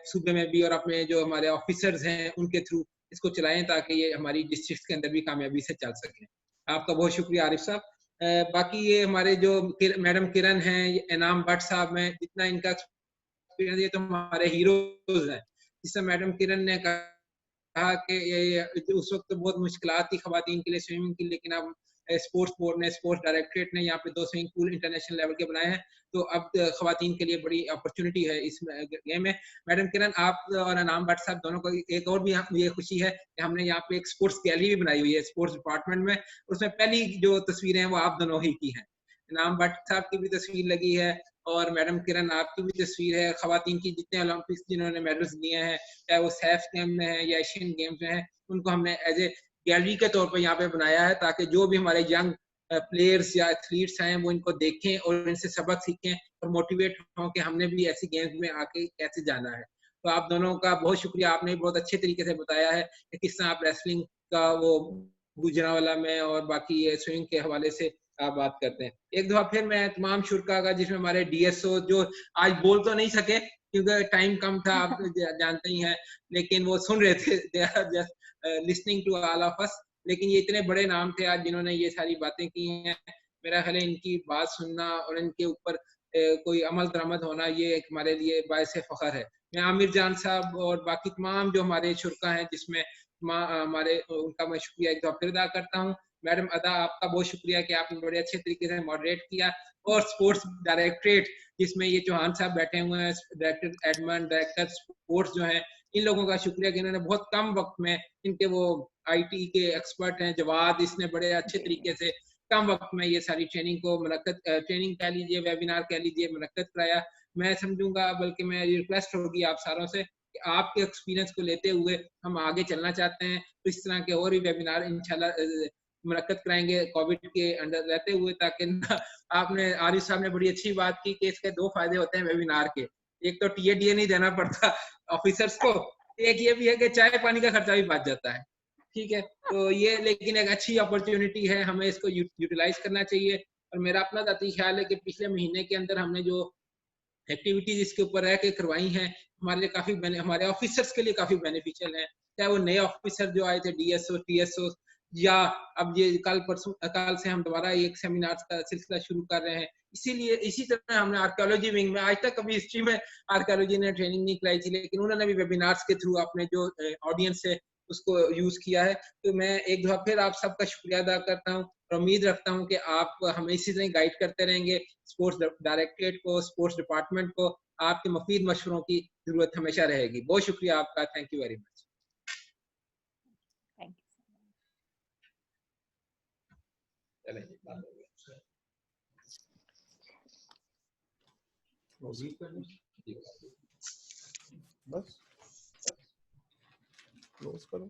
सूबे में भी और अपने जो हमारे ऑफिसर्स हैं उनके थ्रू इसको चलाएं ताकि ये हमारी डिस्ट्रिक्ट के अंदर भी कामयाबी से चल सके। आपका बहुत शुक्रिया आरिफ साहब। बाकी ये हमारे जो मैडम किरण हैं, इनाम भट्ट साहब हैं, जितना इनका एक्सपीरियंस, ये तो हमारे हीरोज हैं। जिससे मैडम किरण ने कहा कि ये उस वक्त तो बहुत मुश्किलात थी खवातीन के लिए स्विमिंग की, लेकिन अब स्पोर्ट्स बोर्ड ने, स्पोर्ट्स डायरेक्टरेट ने यहाँ पे 2 स्विमिंग पूल इंटरनेशनल लेवल के बनाए हैं, तो अब खवातीन के लिए बड़ी अपॉर्चुनिटी है इस गेम में। मैडम किरण, आप और इनाम भट्ट साहब दोनों को एक और भी मुझे खुशी है कि हमने यहाँ पे एक स्पोर्ट्स गैलरी भी बनाई हुई है स्पोर्ट्स डिपार्टमेंट में, उसमें पहली जो तस्वीरें हैं वो आप दोनों ही की हैं। इनाम भट्ट साहब की भी तस्वीर लगी है और मैडम किरण आपकी भी तस्वीर है। खवातीन की जितने ओलंपिक्स जिन्होंने मेडल्स लिए हैं, चाहे वो सैफ गेम में है या एशियन गेम्स में है, उनको हमने एज ए गैलरी के तौर पर यहाँ पे बनाया है ताकि जो भी हमारे यंग प्लेयर्स या एथलीट्स हैं वो इनको देखें और इनसे सबक सीखें और मोटिवेट हों कि हमने भी ऐसी गेम्स में आके कैसे जाना है। तो आप दोनों का बहुत शुक्रिया, आपने बहुत अच्छे तरीके से बताया है कि किस तरह आप रेसलिंग का वो गुजरांवाला में और बाकी स्विमिंग के हवाले से आप बात करते हैं। एक दफा फिर मैं तमाम शुरा का, जिसमें हमारे DSO जो आज बोल तो नहीं सके क्योंकि टाइम कम था, आप जानते ही हैं, लेकिन वो सुन रहे थे, they are just listening to all of us. लेकिन ये इतने बड़े नाम थे आज जिन्होंने ये सारी बातें की हैं। मेरा ख्याल है इनकी बात सुनना और इनके ऊपर कोई अमल दरामद होना ये एक हमारे लिए बायस फख्र है। मैं आमिर जान साहब और बाकी तमाम जो हमारे शुरा हैं जिसमें हमारे, उनका मैं शुक्रिया एक दफा फिर अदा करता हूँ। मैडम अदा, आपका बहुत शुक्रिया कि आपने बड़े अच्छे तरीके से मॉडरेट किया। और स्पोर्ट्स डायरेक्टरेट जिसमें ये चौहान साहब बैठे हुए हैं, डायरेक्टर एडमन, डायरेक्टर स्पोर्ट्स जो हैं, इन लोगों का शुक्रिया कि इन्होंने बहुत कम वक्त में, इनके वो IT के एक्सपर्ट हैं जवाद, इसने बड़े अच्छे तरीके से कम वक्त में ये सारी ट्रेनिंग को ट्रेनिंग कह लीजिए, वेबिनार कह लीजिए, मुनक्कद कराया। मैं समझूंगा, बल्कि मैं रिक्वेस्ट होगी आप सारों से कि आपके एक्सपीरियंस को लेते हुए हम आगे चलना चाहते हैं, तो इस तरह के और भी वेबिनार इंशाल्लाह मुनक्कद कराएंगे कोविड के अंडर रहते हुए, ताकि आपने आरिफ साहब ने बड़ी अच्छी बात की कि इसके 2 फायदे होते हैं वेबिनार के। एक तो TA नहीं देना पड़ता ऑफिसर्स को, एक ये भी है कि चाय पानी का खर्चा भी बच जाता है। ठीक है, तो ये लेकिन एक अच्छी अपॉर्चुनिटी है, हमें इसको यूटिलाइज करना चाहिए। और मेरा अपना ज़ाती ख्याल है कि पिछले महीने के अंदर हमने जो एक्टिविटीज इसके ऊपर रह के करवाई हैं, हमारे लिए काफी हमारे ऑफिसर्स के लिए काफी बेनिफिशियल है। चाहे वो नए ऑफिसर जो आए थे, DSO, TSO, या अब ये कल से हम दोबारा एक सेमिनार का सिलसिला शुरू कर रहे हैं। इसीलिए इसी तरह हमने आर्कियोलॉजी विंग में, आज तक कभी हिस्ट्री में आर्कियोलॉजी ने ट्रेनिंग नहीं कराई थी, लेकिन उन्होंने भी वेबिनार्स के थ्रू अपने जो ऑडियंस है उसको यूज किया है। तो मैं एक दफा फिर आप सबका शुक्रिया अदा करता हूँ और उम्मीद रखता हूँ कि आप हमें इसी तरह गाइड करते रहेंगे, स्पोर्ट्स डायरेक्टरेट को, स्पोर्ट्स डिपार्टमेंट को। आपके मुफीद मशवरों की जरूरत हमेशा रहेगी। बहुत शुक्रिया आपका, थैंक यू वेरी मच। बस क्लोज करो।